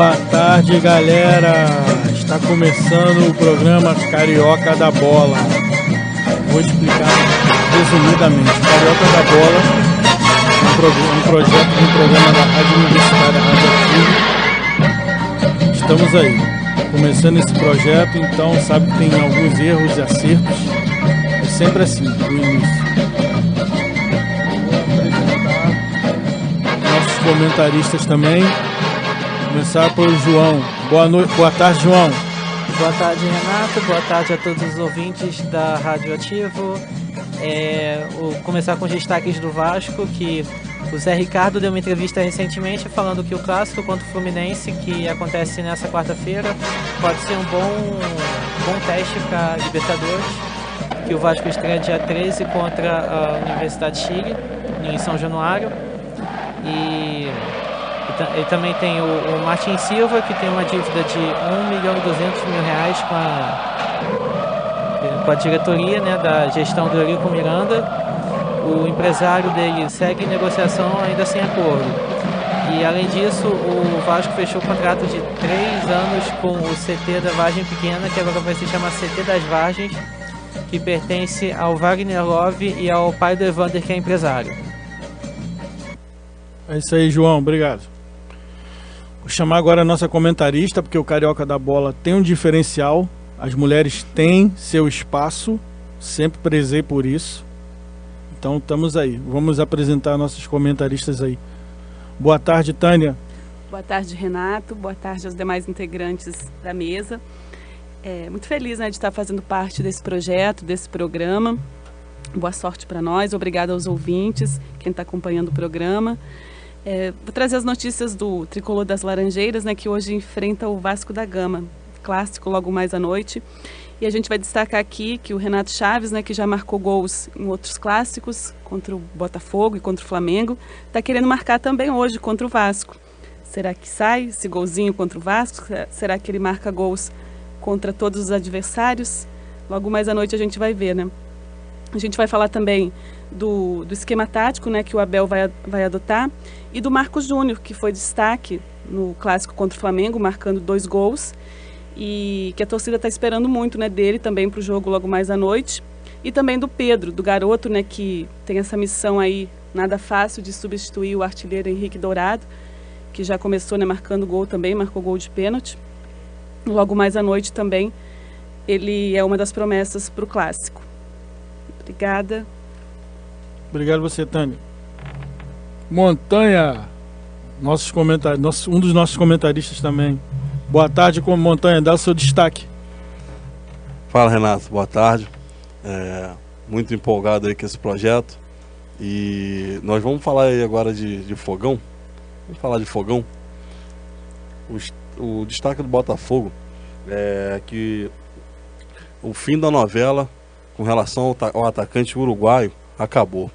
Boa tarde, galera. Está começando o programa Carioca da Bola. Vou explicar resumidamente. Carioca da Bola é um projeto de um programa da Rádio Universitária Radioativa. Estamos aí, começando esse projeto, então sabe que tem alguns erros e acertos. É sempre assim, no início. Vou apresentar nossos comentaristas também. Começar pelo João. Boa tarde, João. Boa tarde, Renato. Boa tarde a todos os ouvintes da Radioativo. Vou começar com os destaques do Vasco, que o Zé Ricardo deu uma entrevista recentemente falando que o clássico contra o Fluminense, que acontece nessa quarta-feira, pode ser um bom teste para a Libertadores, que o Vasco estreia dia 13 contra a Universidade de Chile, em São Januário. E também tem o Martin Silva, que tem uma dívida de R$1.200.000 com a diretoria, né, da gestão do Eurico Miranda. O empresário dele segue em negociação ainda sem acordo. E além disso, o Vasco fechou o contrato de 3 anos com o CT da Vargem Pequena, que agora vai se chamar CT das Vargens, que pertence ao Wagner Love e ao pai do Evander, que é empresário. É isso aí, João. Obrigado. Vou chamar agora a nossa comentarista, porque o Carioca da Bola tem um diferencial. As mulheres têm seu espaço, sempre prezei por isso. Então estamos aí. Vamos apresentar nossos comentaristas aí. Boa tarde, Tânia. Boa tarde, Renato. Boa tarde aos demais integrantes da mesa. Muito feliz, né, de estar fazendo parte desse projeto, desse programa. Boa sorte para nós. Obrigada aos ouvintes, quem está acompanhando o programa. Vou trazer as notícias do Tricolor das Laranjeiras, né, que hoje enfrenta o Vasco da Gama, clássico logo mais à noite. E a gente vai destacar aqui que o Renato Chaves, né, que já marcou gols em outros clássicos, contra o Botafogo e contra o Flamengo, está querendo marcar também hoje contra o Vasco. Será que sai esse golzinho contra o Vasco? Será que ele marca gols contra todos os adversários? Logo mais à noite a gente vai ver, né? A gente vai falar também do esquema tático, né, que o Abel vai adotar, e do Marcos Júnior, que foi destaque no clássico contra o Flamengo, marcando 2 gols, e que a torcida está esperando muito, né, dele também para o jogo logo mais à noite. E também do Pedro, do garoto, né, que tem essa missão aí nada fácil de substituir o artilheiro Henrique Dourado, que já começou, né, marcando gol também, marcou gol de pênalti. Logo mais à noite também, ele é uma das promessas para o clássico. Obrigada. Obrigado você, Tânia. Montanha, um dos nossos comentaristas também. Boa tarde, Montanha, dá o seu destaque. Fala, Renato, boa tarde. Muito empolgado aí com esse projeto. E nós vamos falar aí agora de fogão. Vamos falar de fogão. O destaque do Botafogo é que o fim da novela com relação ao atacante uruguaio acabou.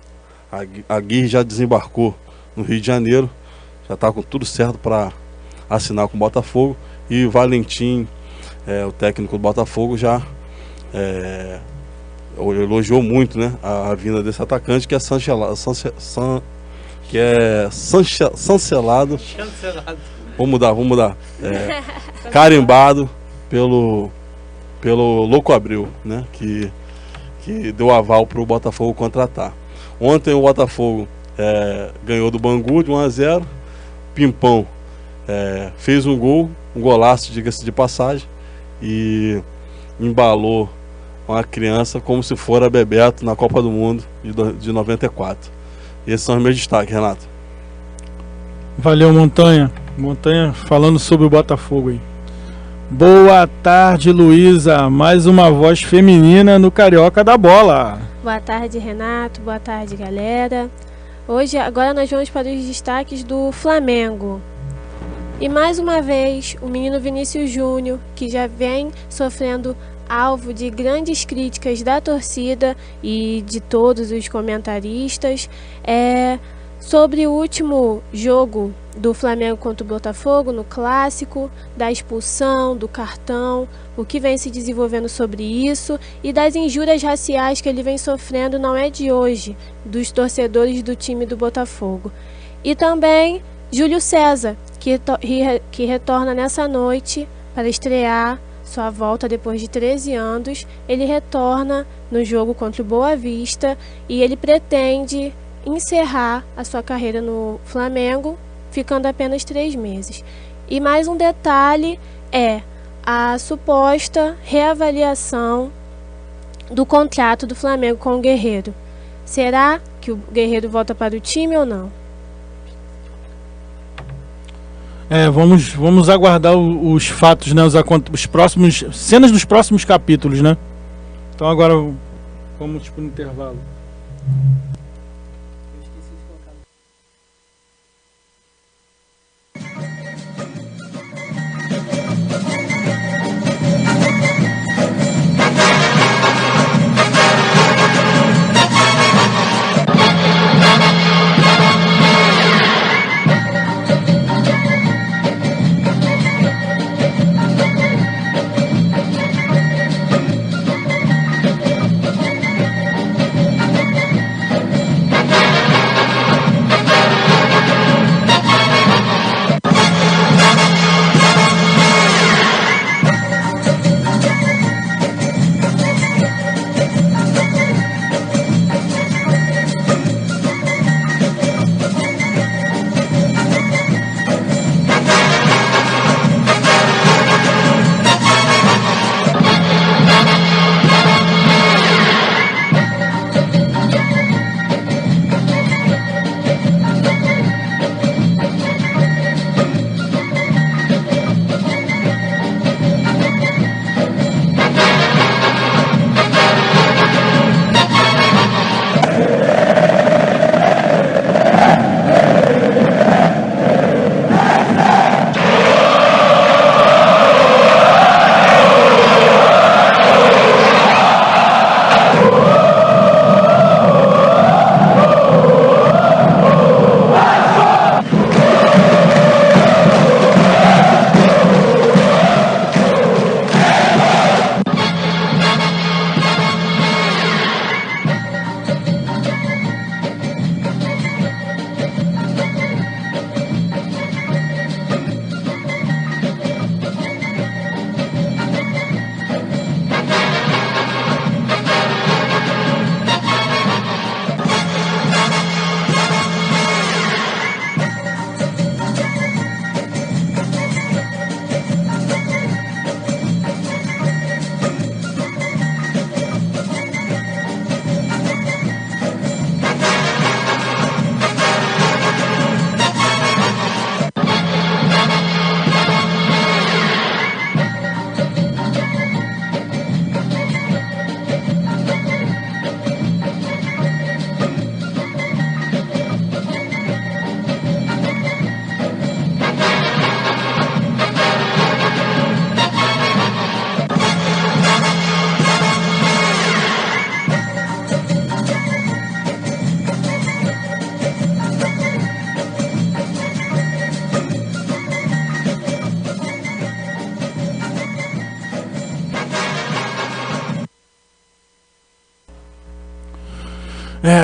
A Gui já desembarcou no Rio de Janeiro, já está com tudo certo para assinar com o Botafogo. E o Valentim, o técnico do Botafogo, já elogiou muito, né, a vinda desse atacante, que é chancelado. Vamos mudar. Carimbado pelo Louco Abreu, né, que deu aval para o Botafogo contratar. Ontem o Botafogo ganhou do Bangu de 1-0. Pimpão fez um golaço, diga-se de passagem, e embalou uma criança como se fora Bebeto na Copa do Mundo de 94. Esses são os meus destaques, Renato. Valeu, Montanha. Montanha falando sobre o Botafogo aí. Boa tarde, Luísa. Mais uma voz feminina no Carioca da Bola. Boa tarde, Renato. Boa tarde, galera. Agora nós vamos para os destaques do Flamengo. E mais uma vez, o menino Vinícius Júnior, que já vem sofrendo alvo de grandes críticas da torcida e de todos os comentaristas, sobre o último jogo do Flamengo contra o Botafogo no clássico, da expulsão, do cartão, o que vem se desenvolvendo sobre isso e das injúrias raciais que ele vem sofrendo não é de hoje, dos torcedores do time do Botafogo. E também Júlio César, que retorna nessa noite para estrear sua volta depois de 13 anos. Ele retorna no jogo contra o Boa Vista e ele pretende encerrar a sua carreira no Flamengo, ficando apenas 3 meses. E mais um detalhe é a suposta reavaliação do contrato do Flamengo com o Guerreiro. Será que o Guerreiro volta para o time ou não? Vamos aguardar os fatos, né? Os próximos cenas dos próximos capítulos, né? Então agora vamos para o intervalo.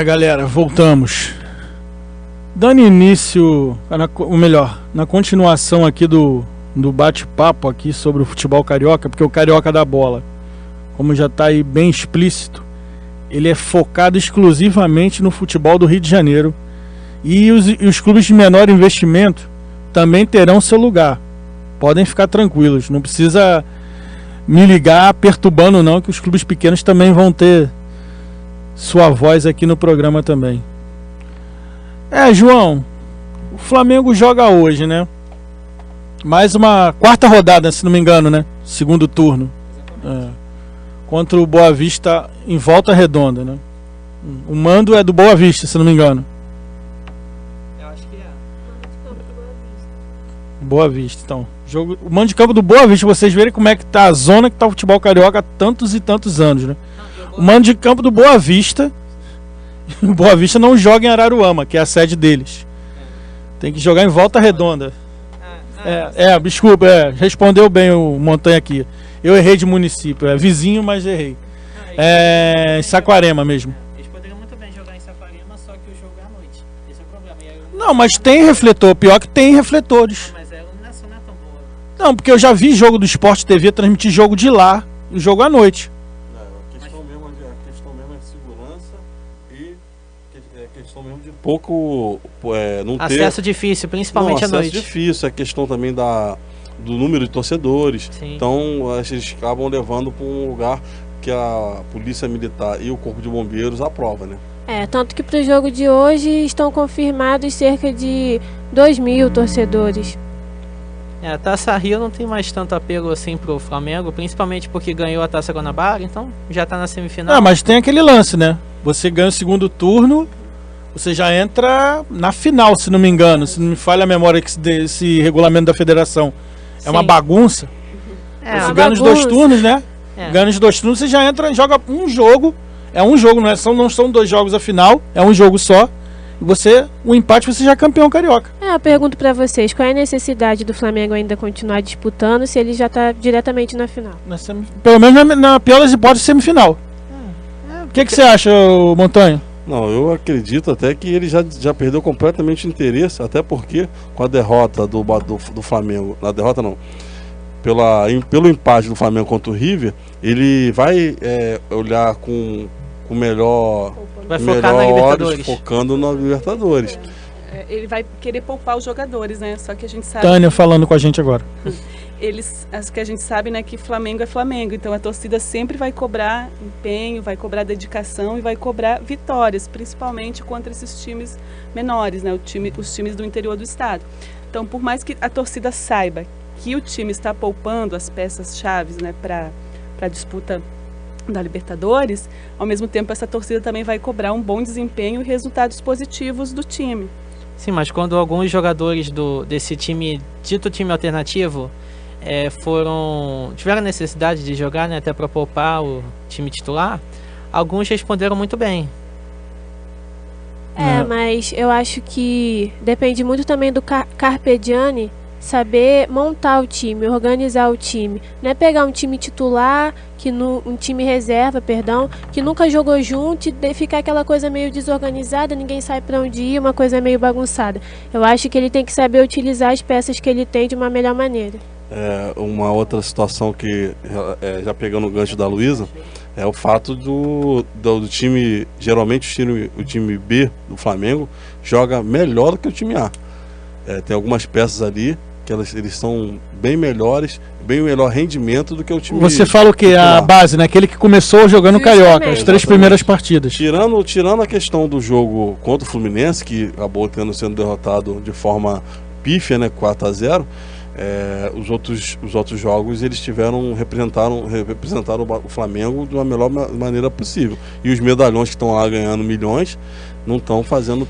Galera, voltamos. Dando início, na continuação aqui do bate-papo aqui sobre o futebol carioca, porque o Carioca da Bola, como já está aí bem explícito, ele é focado exclusivamente no futebol do Rio de Janeiro, e os clubes de menor investimento também terão seu lugar. Podem ficar tranquilos, não precisa me ligar perturbando não, que os clubes pequenos também vão ter sua voz aqui no programa também. João, o Flamengo joga hoje, né? Mais uma quarta rodada, se não me engano, né? Segundo turno. Contra o Boa Vista em Volta Redonda, né? O mando é do Boa Vista, se não me engano. Eu acho que é. Boa Vista, então. O mando de campo do Boa Vista, vocês verem como é que tá a zona que tá o futebol carioca há tantos e tantos anos, né? O mando de campo do Boa Vista. O Boa Vista não joga em Araruama, que é a sede deles. Tem que jogar em Volta Redonda. Desculpa, respondeu bem o Montanha aqui. Eu errei de município, é vizinho, mas errei. Em Saquarema mesmo. Eles poderiam muito bem jogar em Saquarema, só que o jogo é à noite. Esse é o problema. Não, mas tem refletor, pior que tem refletores. Mas Não, porque eu já vi jogo do Sport TV transmitir jogo de lá, e jogo à noite. A questão mesmo é segurança e questão mesmo de pouco não ter acesso difícil, principalmente à noite. Acesso difícil, é questão também do número de torcedores. Sim. Então eles acabam levando para um lugar que a Polícia Militar e o Corpo de Bombeiros aprova, né? Tanto que para o jogo de hoje estão confirmados cerca de 2.000 torcedores. A Taça Rio não tem mais tanto apelo assim pro Flamengo, principalmente porque ganhou a Taça Guanabara, então já tá na semifinal. Mas tem aquele lance, né? Você ganha o segundo turno, você já entra na final, se não me engano. Se não me falha a memória desse regulamento da federação. É uma Sim. bagunça. Você ganha nos 2 turnos, né? Ganha nos 2 turnos, você já entra e joga um jogo. É um jogo, não são 2 jogos a final, é um jogo só. E o empate, você já é campeão carioca. Eu pergunto pra vocês, qual é a necessidade do Flamengo ainda continuar disputando se ele já tá diretamente na final? Pelo menos na pior das hipóteses, semifinal. O que você acha, Montanho? Não, eu acredito até que ele já perdeu completamente o interesse, até porque com a derrota do Flamengo, na derrota não, pelo empate do Flamengo contra o River, ele vai olhar com melhor... Vai focar na Libertadores. Focando na Libertadores. Ele vai querer poupar os jogadores, né? Só que a gente sabe... Tânia falando com a gente agora. Que a gente sabe, né, que Flamengo é Flamengo. Então a torcida sempre vai cobrar empenho, vai cobrar dedicação e vai cobrar vitórias, principalmente contra esses times menores, né? Os times do interior do estado. Então, por mais que a torcida saiba que o time está poupando as peças-chave, né, para a disputa da Libertadores, ao mesmo tempo essa torcida também vai cobrar um bom desempenho e resultados positivos do time. Sim, mas quando alguns jogadores desse time, dito time alternativo, tiveram necessidade de jogar, né, até para poupar o time titular, alguns responderam muito bem. Mas eu acho que depende muito também do Carpe Diem saber montar o time, organizar o time. Não é pegar um time titular, um time reserva, que nunca jogou junto e ficar aquela coisa meio desorganizada, ninguém sabe para onde ir, uma coisa meio bagunçada. Eu acho que ele tem que saber utilizar as peças que ele tem de uma melhor maneira. Uma outra situação que, já pegando o gancho da Luísa, é o fato do time, geralmente o time B do Flamengo joga melhor do que o time A. Tem algumas peças ali que eles são bem melhores, bem melhor rendimento do que o time. Você fala o que? A base, né? Aquele que começou jogando Carioca, as 3 primeiras partidas. Tirando a questão do jogo contra o Fluminense, que acabou sendo derrotado de forma pífia, né, 4-0, os outros jogos eles representaram o Flamengo de uma melhor maneira possível. E os medalhões que estão lá ganhando milhões não estão fazendo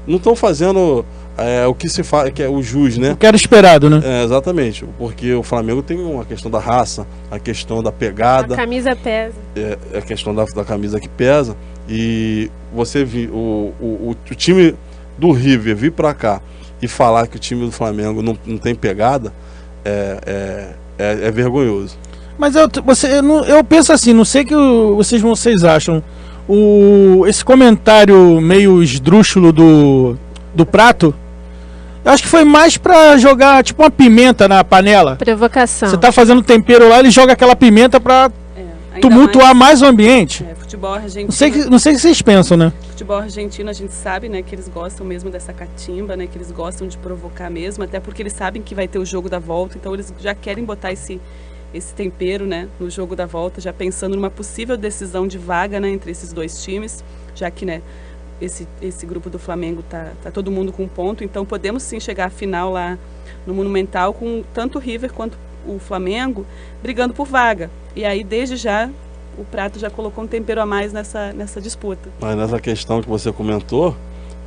não estão fazendo o que se faz, que é o jus, né? O que era esperado, né? Exatamente, porque o Flamengo tem uma questão da raça, a questão da pegada. A camisa pesa. A questão da camisa que pesa. E você viu o time do River vir pra cá e falar que o time do Flamengo não tem pegada é vergonhoso. Mas eu penso assim, não sei o que vocês acham. Esse comentário meio esdrúxulo do Prato, eu acho que foi mais pra jogar tipo uma pimenta na panela. Provocação. Você tá fazendo tempero lá, ele joga aquela pimenta pra tumultuar mais o ambiente. Futebol argentino. Não sei o que vocês pensam, né? Futebol argentino, a gente sabe, né, que eles gostam mesmo dessa catimba, né, que eles gostam de provocar mesmo, até porque eles sabem que vai ter o jogo da volta, então eles já querem botar esse tempero, né, no jogo da volta, já pensando numa possível decisão de vaga, né, entre esses 2 times, já que, né, esse grupo do Flamengo tá todo mundo com ponto, então podemos sim chegar à final lá no Monumental com tanto o River quanto o Flamengo brigando por vaga. E aí, desde já, o Prato já colocou um tempero a mais nessa disputa. Mas nessa questão que você comentou,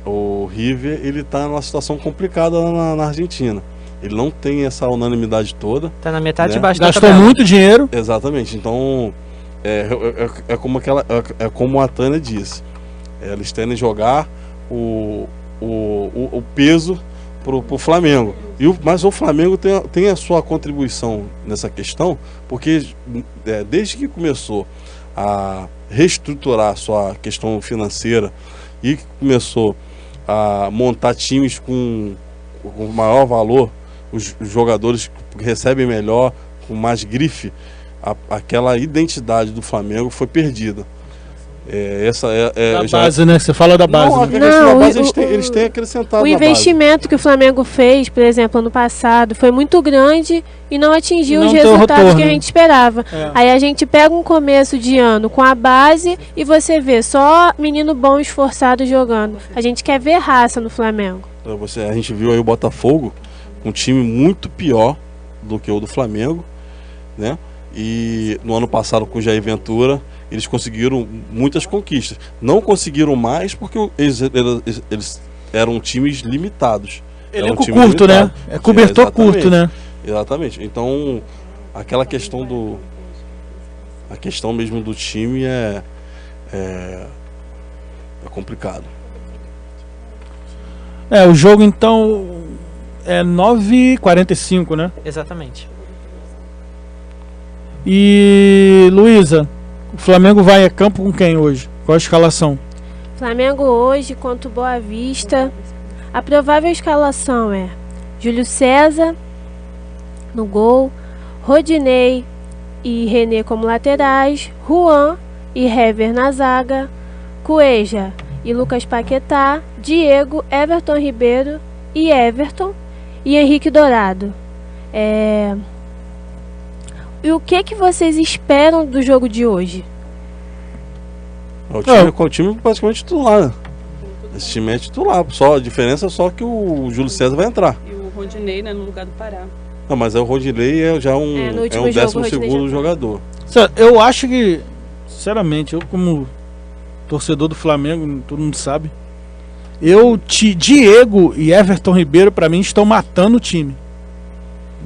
o River, ele tá numa situação complicada na Argentina. Ele não tem essa unanimidade toda. Tá na metade, né? de baixo da Gastou tabela. muito dinheiro. Exatamente. Então, como a Tânia disse. Eles tendem a jogar o peso pro Flamengo. Mas o Flamengo tem a sua contribuição nessa questão, porque desde que começou a reestruturar a sua questão financeira e começou a montar times com maior valor, os jogadores recebem melhor, com mais grife, aquela identidade do Flamengo foi perdida. Da base, né? Você fala da base. Não, a questão da base eles têm acrescentado. O investimento que o Flamengo fez, por exemplo, ano passado, foi muito grande e não atingiu os resultados que a gente esperava. Aí a gente pega um começo de ano com a base e você vê só menino bom e esforçado jogando. A gente quer ver raça no Flamengo. A gente viu aí o Botafogo, um time muito pior do que o do Flamengo, né? E no ano passado com o Jair Ventura eles conseguiram muitas conquistas. Não conseguiram mais porque eles eram times limitados. Elenco curto, limitado, né? É cobertor curto, né? Exatamente. Então, aquela questão a questão mesmo do time é complicado. O jogo então é 9h45, né? Exatamente. E Luísa, o Flamengo vai a campo com quem hoje? Qual a escalação? Flamengo hoje contra o Boa Vista. A provável escalação é Júlio César no gol, Rodinei e René como laterais, Juan e Hever na zaga, Cueja e Lucas Paquetá, Diego, Everton Ribeiro e Everton e Henrique Dourado. E o que vocês esperam do jogo de hoje? O time praticamente titular. Esse time é titular. A diferença é só que o Júlio César vai entrar. E o Rodinei, né, no lugar do Pará. Não, mas o Rodinei é um 12º jogador. Eu acho que, sinceramente, eu como torcedor do Flamengo, todo mundo sabe, Diego e Everton Ribeiro, pra mim, estão matando o time.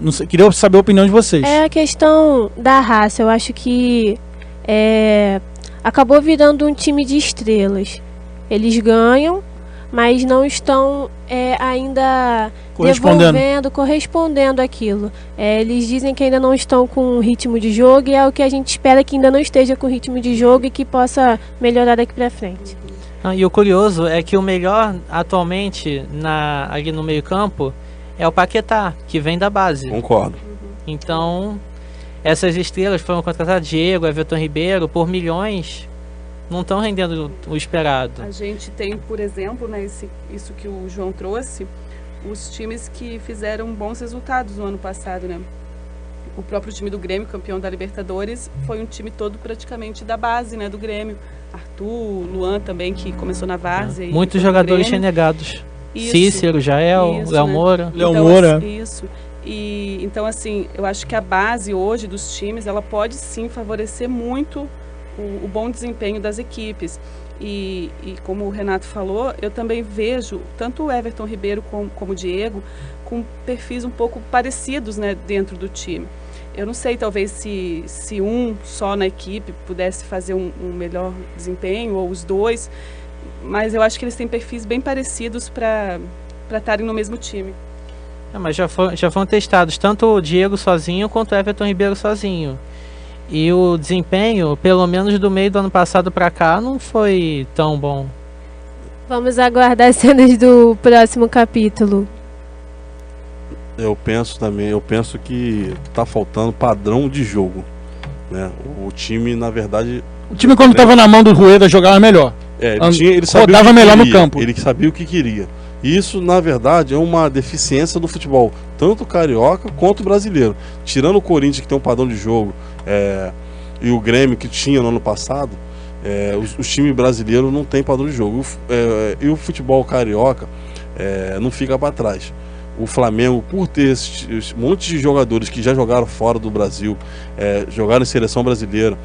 Não sei, queria saber a opinião de vocês. É a questão da raça. Eu acho que acabou virando um time de estrelas. Eles ganham, mas não estão ainda correspondendo aquilo. Eles dizem que ainda não estão com ritmo de jogo e é o que a gente espera que ainda não esteja com ritmo de jogo e que possa melhorar daqui pra frente. E o curioso é que o melhor atualmente ali no meio campo é o Paquetá, que vem da base. Concordo. Então, essas estrelas foram contratadas, Diego, Everton Ribeiro, por milhões, não estão rendendo o esperado. A gente tem, por exemplo, né, isso que o João trouxe, os times que fizeram bons resultados no ano passado, né? O próprio time do Grêmio, campeão da Libertadores, foi um time todo praticamente da base, né, do Grêmio. Arthur, Luan também, que começou na várzea. Muitos jogadores renegados. Isso, Cícero, Jael, Léo Moura. Isso. E então, assim, eu acho que a base hoje dos times, ela pode sim favorecer muito o bom desempenho das equipes. E como o Renato falou, eu também vejo tanto o Everton Ribeiro como o Diego com perfis um pouco parecidos, né, dentro do time. Eu não sei, talvez se um só na equipe pudesse fazer um melhor desempenho, ou os dois, mas eu acho que eles têm perfis bem parecidos para estarem no mesmo time. Mas já foram testados tanto o Diego sozinho quanto o Everton Ribeiro sozinho. E o desempenho, pelo menos do meio do ano passado para cá, não foi tão bom. Vamos aguardar as cenas do próximo capítulo. Eu penso que tá faltando padrão de jogo, né? O time, na verdade... O time, quando estava na mão do Rueda, jogava melhor. Ele sabia rodava melhor no campo. Ele sabia o que queria. Isso, na verdade, é uma deficiência do futebol, tanto carioca quanto brasileiro. Tirando o Corinthians, que tem um padrão de jogo, e o Grêmio, que tinha no ano passado, os times brasileiros não tem padrão de jogo. E o futebol carioca não fica para trás. O Flamengo, por ter esse monte de jogadores que já jogaram fora do Brasil, jogaram em seleção brasileira,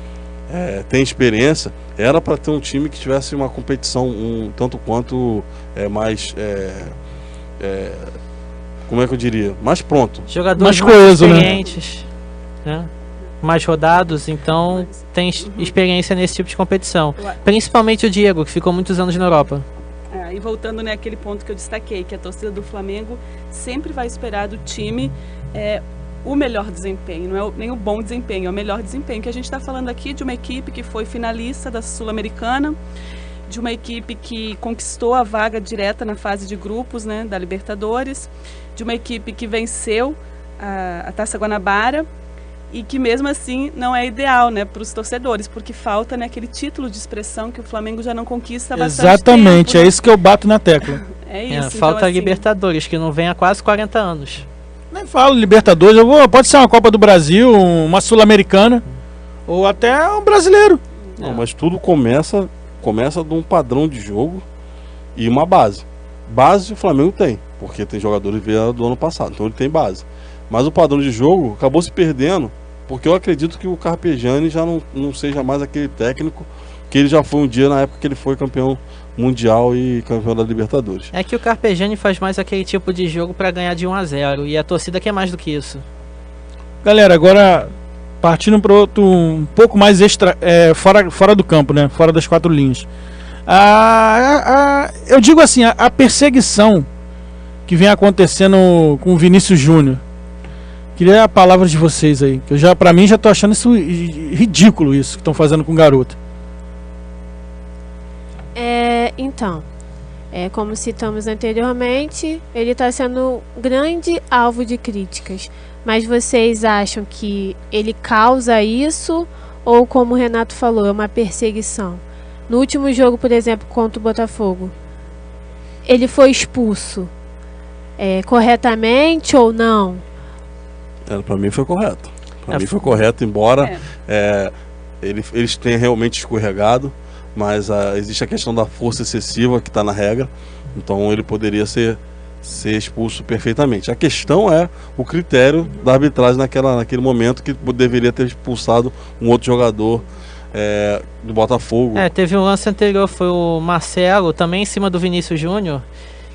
tem experiência, era para ter um time que tivesse uma competição tanto quanto mais, como é que eu diria, mais pronto, jogadores mais coeso, experientes, né? Mais rodados, então tem experiência nesse tipo de competição, principalmente o Diego, que ficou muitos anos na Europa. E voltando, né, àquele ponto que eu destaquei, que a torcida do Flamengo sempre vai esperar do time o melhor desempenho, não é nem o bom desempenho, é o melhor desempenho, que a gente está falando aqui de uma equipe que foi finalista da Sul-Americana, de uma equipe que conquistou a vaga direta na fase de grupos, né, da Libertadores, de uma equipe que venceu a Taça Guanabara e que mesmo assim não é ideal, né, para os torcedores, porque falta, né, aquele título de expressão que o Flamengo já não conquista há bastante Exatamente, tempo, né? É isso que eu bato na tecla. É isso. Falta então, a Libertadores, que não vem há quase 40 anos. Nem falo Libertadores, pode ser uma Copa do Brasil, uma Sul-Americana ou até um brasileiro. Não, mas tudo começa de um padrão de jogo e uma base. Base o Flamengo tem, porque tem jogadores do ano passado, então ele tem base. Mas o padrão de jogo acabou se perdendo, porque eu acredito que o Carpegiani já não seja mais aquele técnico que ele já foi um dia na época que ele foi campeão mundial e campeão da Libertadores. É que o Carpegiani faz mais aquele tipo de jogo para ganhar de 1-0 e a torcida quer mais do que isso. Galera, agora partindo para outro um pouco mais fora do campo, né? Fora das quatro linhas. Eu digo assim, a perseguição que vem acontecendo com o Vinícius Júnior. Queria a palavra de vocês aí, que pra mim já tô achando isso ridículo, isso que estão fazendo com o garoto. Então, como citamos anteriormente, ele está sendo um grande alvo de críticas. Mas vocês acham que ele causa isso ou, como o Renato falou, é uma perseguição? No último jogo, por exemplo, contra o Botafogo, ele foi expulso corretamente ou não? Para mim foi correto. Para mim foi correto, embora eles tenham realmente escorregado, mas existe a questão da força excessiva que está na regra, então ele poderia ser expulso perfeitamente. A questão é o critério da arbitragem naquele momento, que deveria ter expulsado um outro jogador do Botafogo. Teve um lance anterior, foi o Marcelo, também em cima do Vinícius Júnior,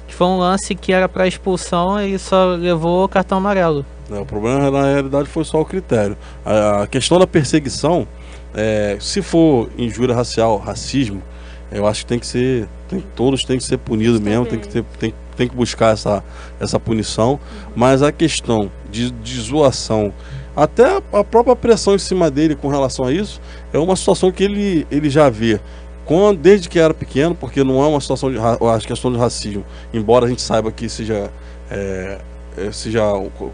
que foi um lance que era para expulsão e ele só levou o cartão amarelo. O problema na realidade foi só o critério. A questão da perseguição, se for injúria racial, racismo, eu acho que todos têm que ser punidos mesmo, tem que buscar essa punição. Mas a questão de zoação, até a própria pressão em cima dele com relação a isso, é uma situação que ele já vê desde que era pequeno, porque não é uma situação a questão de racismo, embora a gente saiba que seja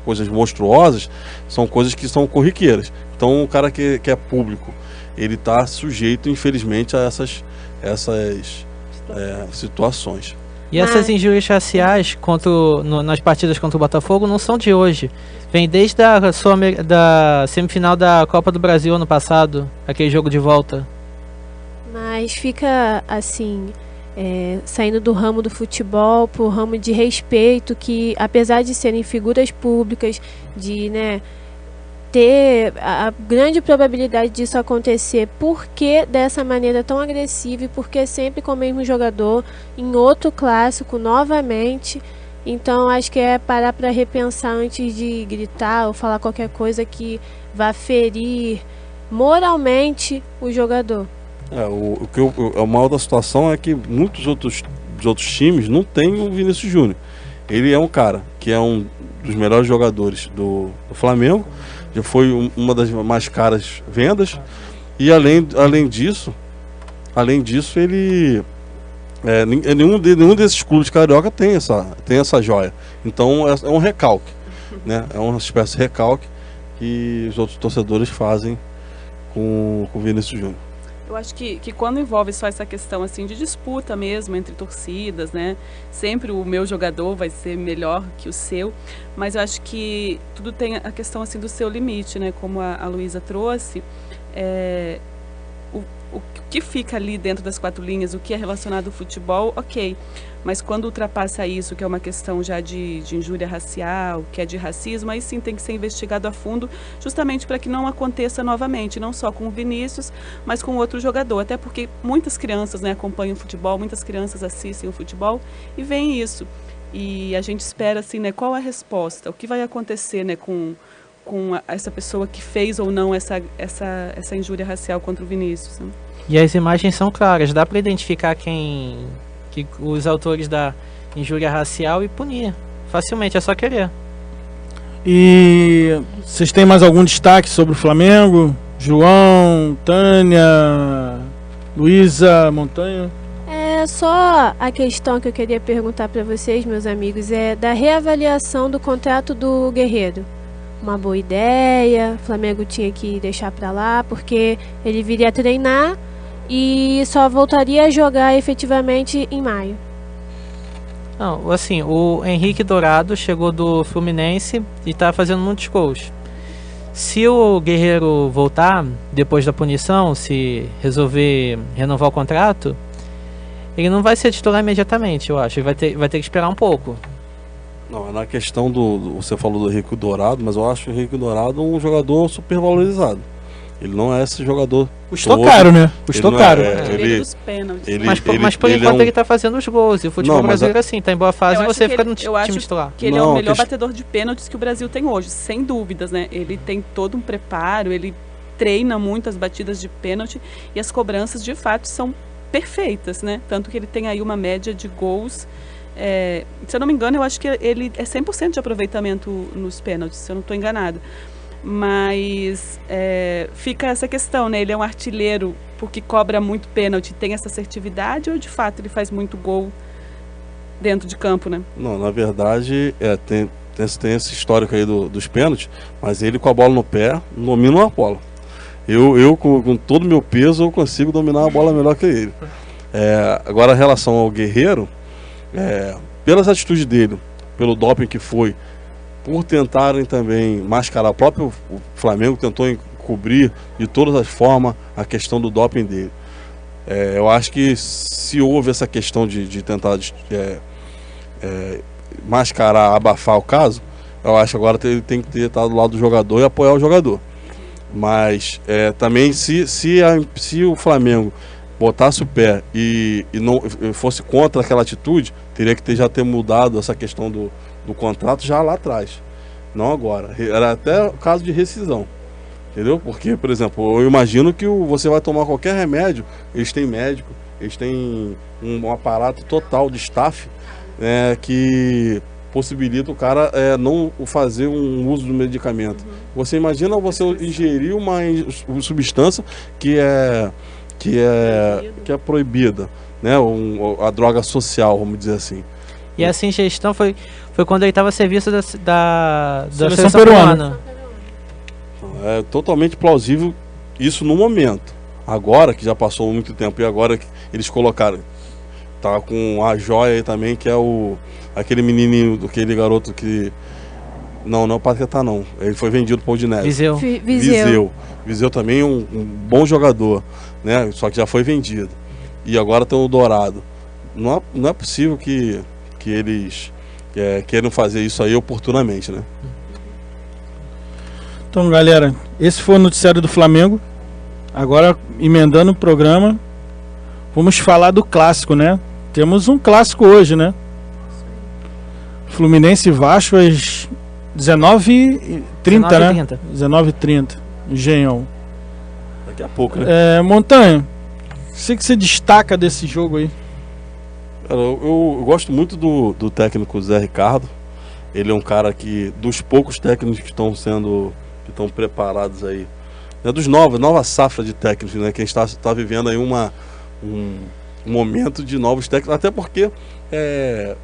coisas monstruosas, são coisas que são corriqueiras. Então o cara que é público, ele está sujeito, infelizmente, a essas situações. E essas injúrias raciais nas partidas contra o Botafogo não são de hoje. Vem desde da semifinal da Copa do Brasil ano passado, aquele jogo de volta. Mas fica assim, saindo do ramo do futebol para o ramo de respeito, que apesar de serem figuras públicas, de ter a grande probabilidade disso acontecer, por que dessa maneira tão agressiva e por que sempre com o mesmo jogador em outro clássico novamente? Então acho que parar para repensar antes de gritar ou falar qualquer coisa que vá ferir moralmente o jogador. O mal da situação é que muitos outros times não têm o Vinícius Júnior. Ele é um cara que é um dos melhores jogadores do Flamengo, já foi uma das mais caras vendas, e além disso ele nenhum desses clubes carioca tem essa joia. Então é um recalque, né? É uma espécie de recalque que os outros torcedores fazem com o Vinícius Júnior. Eu acho que quando envolve só essa questão assim de disputa mesmo entre torcidas, né? Sempre o meu jogador vai ser melhor que o seu, mas eu acho que tudo tem a questão assim do seu limite, né? Como a Luísa trouxe, o que fica ali dentro das quatro linhas, o que é relacionado ao futebol, ok. Mas quando ultrapassa isso, que é uma questão já de injúria racial, que é de racismo, aí sim tem que ser investigado a fundo, justamente para que não aconteça novamente, não só com o Vinícius, mas com outro jogador. Até porque muitas crianças, né, acompanham o futebol, muitas crianças assistem o futebol e veem isso. E a gente espera, assim, né, qual a resposta, o que vai acontecer, né, com essa pessoa que fez ou não essa injúria racial contra o Vinícius, né? E as imagens são claras, dá para identificar os autores da injúria racial e punir facilmente, é só querer. E vocês têm mais algum destaque sobre o Flamengo? João, Tânia, Luísa, Montanha? É só a questão que eu queria perguntar para vocês, meus amigos, é da reavaliação do contrato do Guerreiro. Uma boa ideia, o Flamengo tinha que deixar para lá, porque ele viria treinar e só voltaria a jogar efetivamente em maio. Não, assim, o Henrique Dourado chegou do Fluminense e tá fazendo muitos gols. Se o Guerreiro voltar, depois da punição, se resolver renovar o contrato, ele não vai ser titular imediatamente, eu acho. Ele vai ter que esperar um pouco. Não, na questão você falou do Henrique Dourado, mas eu acho o Henrique Dourado um jogador super valorizado. Ele não é esse jogador. Custou caro, né? Custou caro. Dos pênaltis. Mas por enquanto ele tá fazendo os gols. E o futebol brasileiro é assim, tá em boa fase e você fica no time titular. Que ele é o melhor batedor de pênaltis que o Brasil tem hoje, sem dúvidas, né? Ele tem todo um preparo, ele treina muito as batidas de pênalti e as cobranças de fato são perfeitas, né? Tanto que ele tem aí uma média de gols. Se eu não me engano, eu acho que ele é 100% de aproveitamento nos pênaltis, se eu não estou enganado. Mas fica essa questão, né? Ele é um artilheiro porque cobra muito pênalti, tem essa assertividade, ou de fato ele faz muito gol dentro de campo, né? Não, na verdade, tem esse histórico aí dos pênaltis, mas ele com a bola no pé domina a bola. Eu com todo o meu peso, eu consigo dominar a bola melhor que ele. Agora, em relação ao Guerreiro, pelas atitudes dele, pelo doping que foi, por tentarem também mascarar, o próprio Flamengo tentou encobrir de todas as formas a questão do doping dele. Eu acho que se houve essa questão de tentar mascarar, abafar o caso, eu acho que agora ele tem que estar do lado do jogador e apoiar o jogador. Mas também se o Flamengo botasse o pé e não fosse contra aquela atitude, teria que já ter mudado essa questão do contrato já lá atrás, não agora. Era até o caso de rescisão, entendeu? Porque, por exemplo, eu imagino que você vai tomar qualquer remédio, eles têm médico, eles têm um aparato total de staff que possibilita o cara não fazer um uso do medicamento. Você imagina você ingerir uma substância que é proibida, né? A droga social, vamos dizer assim. E essa ingestão foi quando ele estava a serviço da seleção peruana. É totalmente plausível isso no momento. Agora, que já passou muito tempo, e agora que eles colocaram, tá com a joia aí também, que é aquele menininho, aquele garoto que... Não é o Paquetá não, ele foi vendido para o Udinese. Viseu também um bom jogador, né? Só que já foi vendido. E agora tem o Dourado. Não é possível que eles queiram fazer isso aí oportunamente, né? Então, galera, esse foi o noticiário do Flamengo. Agora, emendando o programa, vamos falar do clássico, né? Temos um clássico hoje, né? Fluminense e Vasco às 19h30, né? 19h30, Engenhão. Daqui a pouco, né? Montanha, o que você destaca desse jogo aí? Eu gosto muito do técnico Zé Ricardo. Ele é um cara que, dos poucos técnicos que estão preparados aí, né, nova safra de técnicos, né, que a gente está vivendo aí um momento de novos técnicos, até porque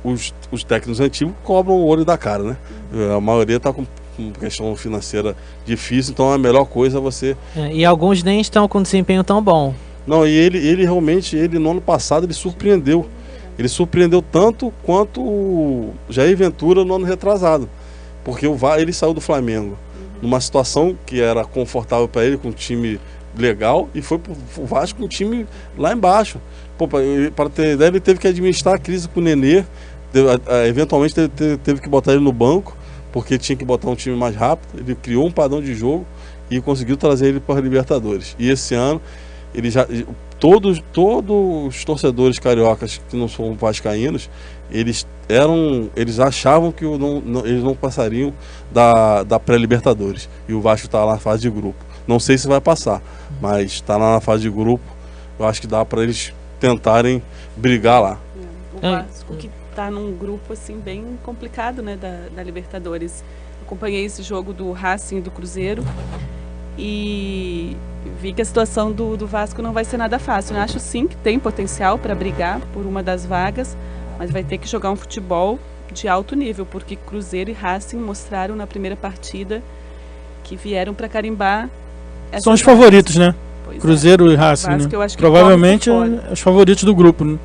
os técnicos antigos cobram o olho da cara, né? A maioria está com questão financeira difícil, então a melhor coisa é você... E alguns nem estão com desempenho tão bom. Não, e ele realmente, no ano passado, ele surpreendeu. Ele surpreendeu tanto quanto o Jair Ventura no ano retrasado. Porque ele saiu do Flamengo numa situação que era confortável para ele, com um time legal, e foi pro Vasco com um time lá embaixo. Para ter ideia, ele teve que administrar a crise com o Nenê, eventualmente teve que botar ele no banco, porque tinha que botar um time mais rápido. Ele criou um padrão de jogo e conseguiu trazer ele para a Libertadores. E esse ano, todos os torcedores cariocas que não são vascaínos, eles achavam que eles não passariam da pré-Libertadores. E o Vasco está lá na fase de grupo. Não sei se vai passar, mas está lá na fase de grupo. Eu acho que dá para eles tentarem brigar lá. O Vasco que está num grupo assim bem complicado, né, da Libertadores. Acompanhei esse jogo do Racing e do Cruzeiro e vi que a situação do Vasco não vai ser nada fácil. Eu acho sim que tem potencial para brigar por uma das vagas, mas vai ter que jogar um futebol de alto nível, porque Cruzeiro e Racing mostraram na primeira partida que vieram para carimbar. São os favoritos, né? Pois Cruzeiro e Racing, Vasco, né? eu acho que Provavelmente os favoritos do grupo, né?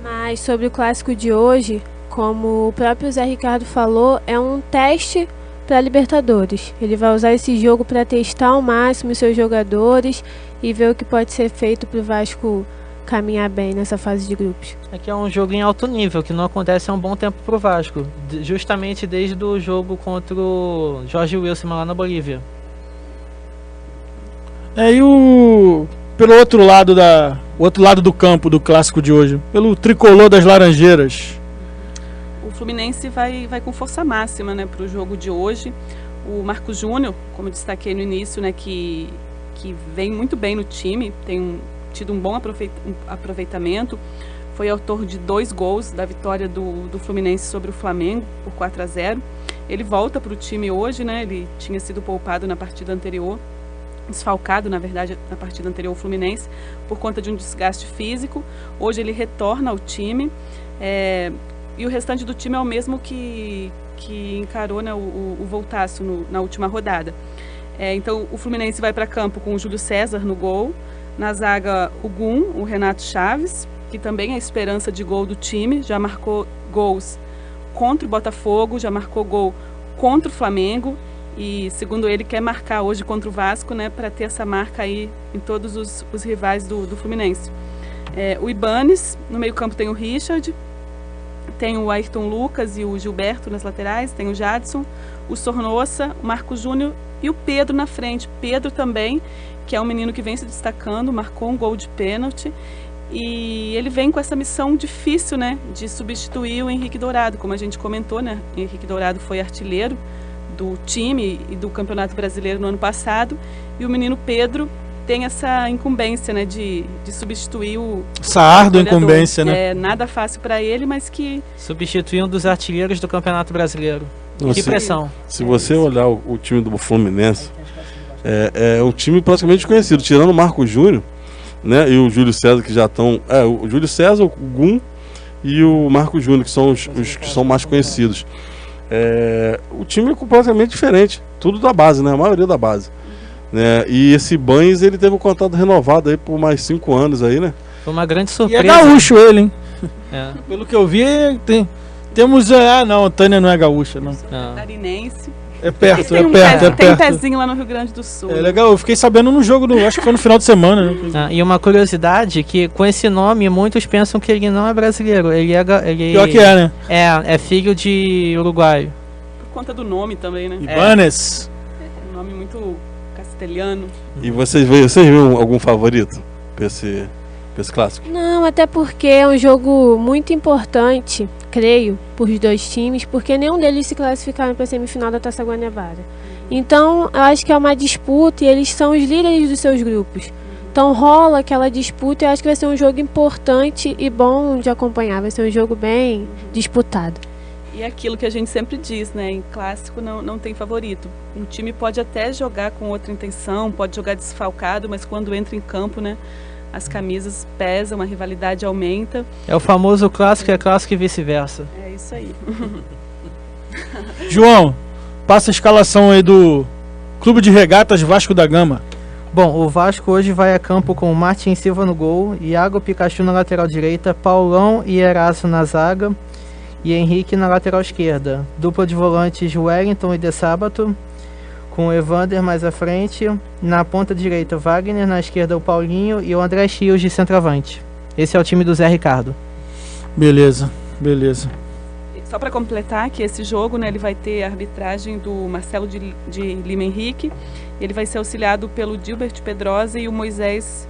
Mas sobre o clássico de hoje, como o próprio Zé Ricardo falou, é um teste para a Libertadores. Ele vai usar esse jogo para testar ao máximo os seus jogadores e ver o que pode ser feito para o Vasco caminhar bem nessa fase de grupos. Aqui é um jogo em alto nível, que não acontece há um bom tempo pro Vasco. Justamente desde o jogo contra o Jorge Wilson lá na Bolívia. E pelo outro lado do campo do clássico de hoje, pelo tricolor das Laranjeiras. O Fluminense vai com força máxima, né, para o jogo de hoje. O Marco Júnior, como eu destaquei no início, né, que vem muito bem no time, tem tido um bom aproveitamento, foi autor de 2 gols da vitória do Fluminense sobre o Flamengo por 4-0. Ele volta para o time hoje, né, ele tinha sido poupado na partida anterior, desfalcado, na verdade, na partida anterior ao Fluminense, por conta de um desgaste físico. Hoje ele retorna ao time, e o restante do time é o mesmo que encarou, né, o Voltaço na última rodada. Então o Fluminense vai para campo com o Júlio César no gol, na zaga o Gum, o Renato Chaves, que também é esperança de gol do time, já marcou gols contra o Botafogo, já marcou gol contra o Flamengo, e segundo ele quer marcar hoje contra o Vasco, né, para ter essa marca aí em todos os rivais do Fluminense. O Ibanes, no meio campo tem o Richard, tem o Ayrton Lucas e o Gilberto nas laterais, tem o Jadson, o Sornossa, o Marco Júnior e o Pedro na frente. Pedro também, que é um menino que vem se destacando, marcou um gol de pênalti, e ele vem com essa missão difícil, né, de substituir o Henrique Dourado, como a gente comentou, né, Henrique Dourado foi artilheiro do time e do Campeonato Brasileiro no ano passado, e o menino Pedro tem essa incumbência, né, de substituir essa árdua incumbência, né? É nada fácil para ele, mas que substituir um dos artilheiros do Campeonato Brasileiro. Que pressão. Se você olhar o time do Fluminense, é um time praticamente desconhecido, tirando o Marco Júnior, né, e o Júlio César, que já estão... o Júlio César, o Gum e o Marco Júnior, que são os que são mais conhecidos. O time é completamente diferente, tudo da base, né, a maioria da base. Né, e esse Banes, ele teve um contrato renovado aí por mais 5 anos aí, né? Foi uma grande surpresa. E é gaúcho ele, hein? Pelo que eu vi, temos... não, a Tânia não é gaúcha, não. Catarinense. É perto, Tem um pezinho lá no Rio Grande do Sul. É legal, eu fiquei sabendo no jogo, acho que foi no final de semana, né? E uma curiosidade, que com esse nome, muitos pensam que ele não é brasileiro. Pior que é, né? É filho de uruguaio. Por conta do nome também, né? Ibanes. Um nome muito castelhano. E vocês viram algum favorito pra esse clássico? Não, até porque é um jogo muito importante, creio, por os dois times, porque nenhum deles se classificaram para a semifinal da Taça Guanabara. Então, eu acho que é uma disputa e eles são os líderes dos seus grupos. Então rola aquela disputa e eu acho que vai ser um jogo importante e bom de acompanhar. Vai ser um jogo bem disputado. E é aquilo que a gente sempre diz, né? Em clássico não tem favorito. Um time pode até jogar com outra intenção, pode jogar desfalcado, mas quando entra em campo, né, as camisas pesam, a rivalidade aumenta. É o famoso clássico, é clássico e vice-versa. É isso aí. João, passa a escalação aí do Clube de Regatas Vasco da Gama. Bom, o Vasco hoje vai a campo com Martin Silva no gol, Iago Pikachu na lateral direita, Paulão e Eraso na zaga e Henrique na lateral esquerda. Dupla de volantes Wellington e De Sábato, com o Evander mais à frente. Na ponta direita, Wagner, na esquerda o Paulinho e o André Chios de centroavante. Esse é o time do Zé Ricardo. Beleza. Só para completar que esse jogo, né, ele vai ter a arbitragem do Marcelo de Lima Henrique. Ele vai ser auxiliado pelo Gilbert Pedrosa e o Moisés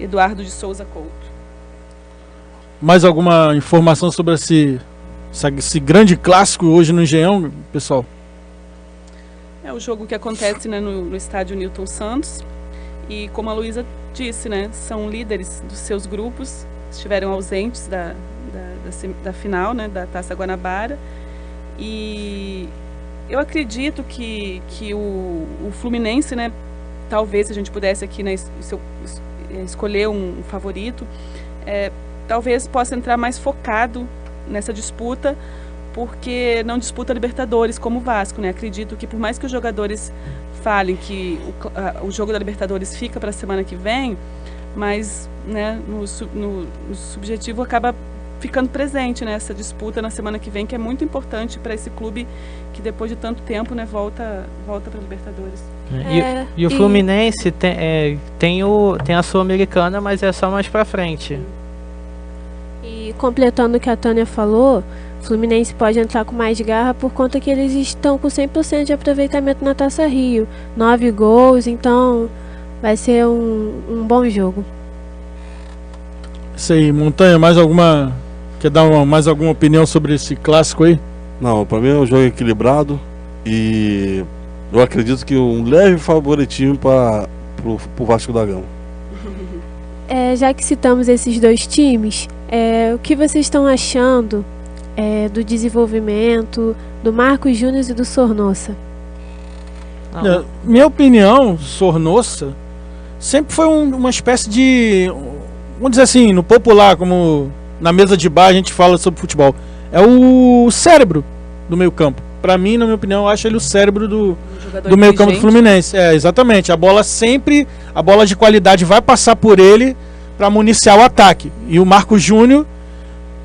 Eduardo de Souza Couto. Mais alguma informação sobre esse grande clássico hoje no Engenhão, pessoal? É o jogo que acontece, né, no estádio Newton Santos. E como a Luísa disse, né, são líderes dos seus grupos, estiveram ausentes da final, né, da Taça Guanabara. E Eu acredito que o Fluminense, né, talvez se a gente pudesse aqui, né, escolher um favorito, talvez possa entrar mais focado nessa disputa, porque não disputa Libertadores como o Vasco, né? Acredito que por mais que os jogadores falem que o jogo da Libertadores fica para a semana que vem, mas, né, no subjetivo acaba ficando presente nessa disputa na semana que vem, que é muito importante para esse clube que depois de tanto tempo, né, volta para a Libertadores. E o Fluminense tem a Sul-Americana, mas é só mais para frente. E completando o que a Tânia falou, o Fluminense pode entrar com mais garra por conta que eles estão com 100% de aproveitamento na Taça Rio. 9 gols, então vai ser um bom jogo. Isso aí, Montanha, quer dar mais alguma opinião sobre esse clássico aí? Não, para mim é um jogo equilibrado e eu acredito que um leve favoritismo para o Vasco da Gama. Já que citamos esses dois times, o que vocês estão achando do desenvolvimento do Marcos Júnior e do Sornosa? Minha opinião, Sornosa sempre foi uma espécie de, vamos dizer assim, no popular, como na mesa de bar a gente fala sobre futebol, é o cérebro do meio campo. Para mim, na minha opinião, eu acho ele o cérebro do meio campo do Fluminense. Exatamente, a bola de qualidade vai passar por ele para municiar o ataque. E o Marcos Júnior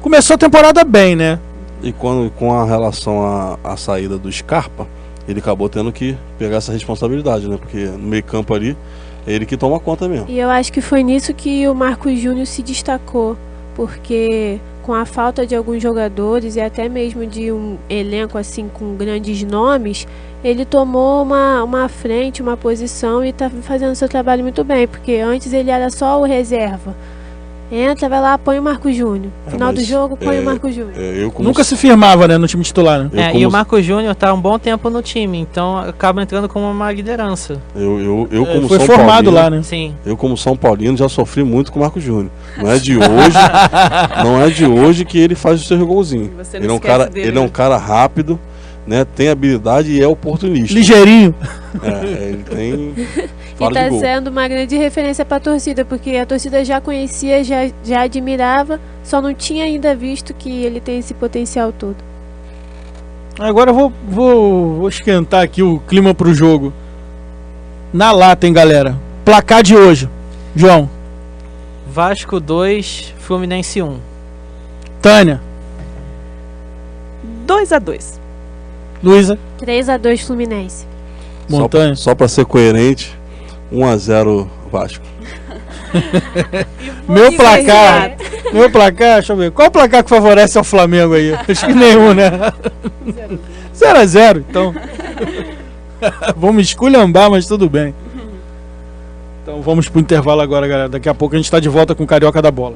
começou a temporada bem, né? E com a relação à saída do Scarpa, ele acabou tendo que pegar essa responsabilidade, né? Porque no meio campo ali, é ele que toma conta mesmo. E eu acho que foi nisso que o Marcos Júnior se destacou, porque com a falta de alguns jogadores e até mesmo de um elenco assim com grandes nomes, ele tomou uma frente, uma posição e está fazendo seu trabalho muito bem, porque antes ele era só o reserva. Entra, vai lá, põe o Marcos Júnior. Final do jogo, põe o Marcos Júnior. Nunca se firmava, né, no time titular, né? E o Marcos Júnior tá um bom tempo no time, então acaba entrando como uma liderança. Como foi São formado Paulino, lá, né? Sim. Eu, como São Paulino, já sofri muito com o Marcos Júnior. Não é de hoje que ele faz os seus golzinhos. Ele é um cara rápido, né? Tem habilidade e é oportunista. Ligeirinho. Ele tem. E está sendo uma grande referência para a torcida, porque a torcida já conhecia, já admirava, só não tinha ainda visto que ele tem esse potencial todo. Agora eu vou esquentar aqui o clima pro jogo. Na lata, hein, galera? Placar de hoje. João. Vasco 2, Fluminense 1. Tânia. 2-2. Luísa. 3-2 Fluminense. Montanha. Só para ser coerente, 1-0 Vasco. Meu placar, deixa eu ver. Qual o placar que favorece ao Flamengo aí? Acho que nenhum, né? 0-0, então. Vamos esculhambar, mas tudo bem. Então vamos pro intervalo agora, galera. Daqui a pouco a gente tá de volta com o Carioca da Bola.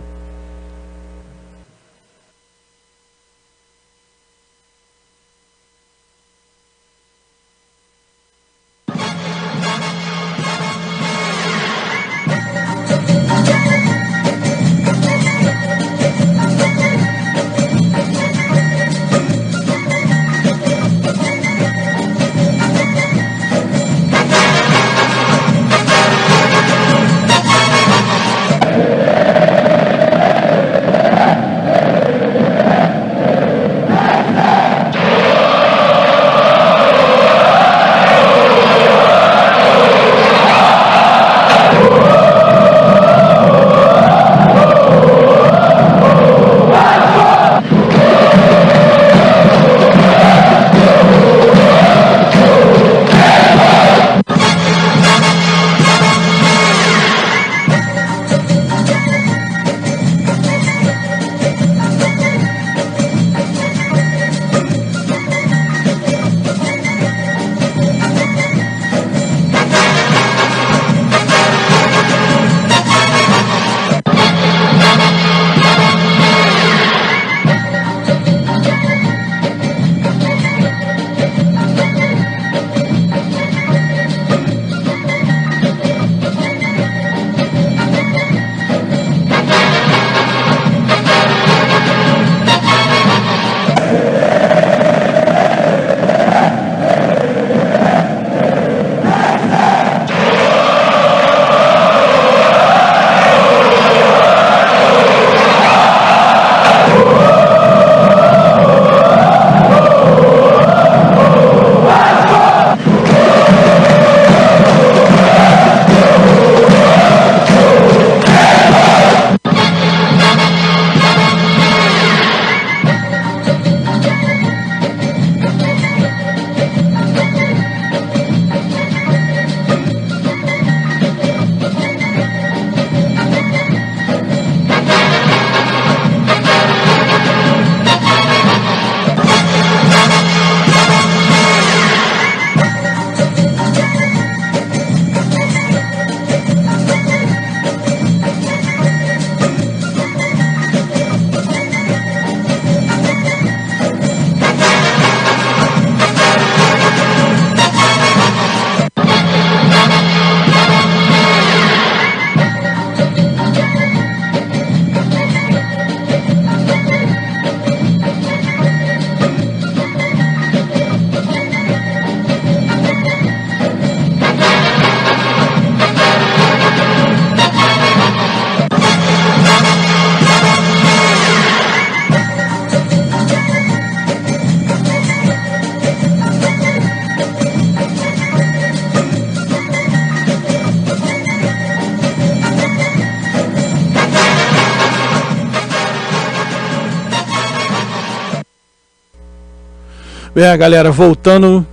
Bem, galera, voltando,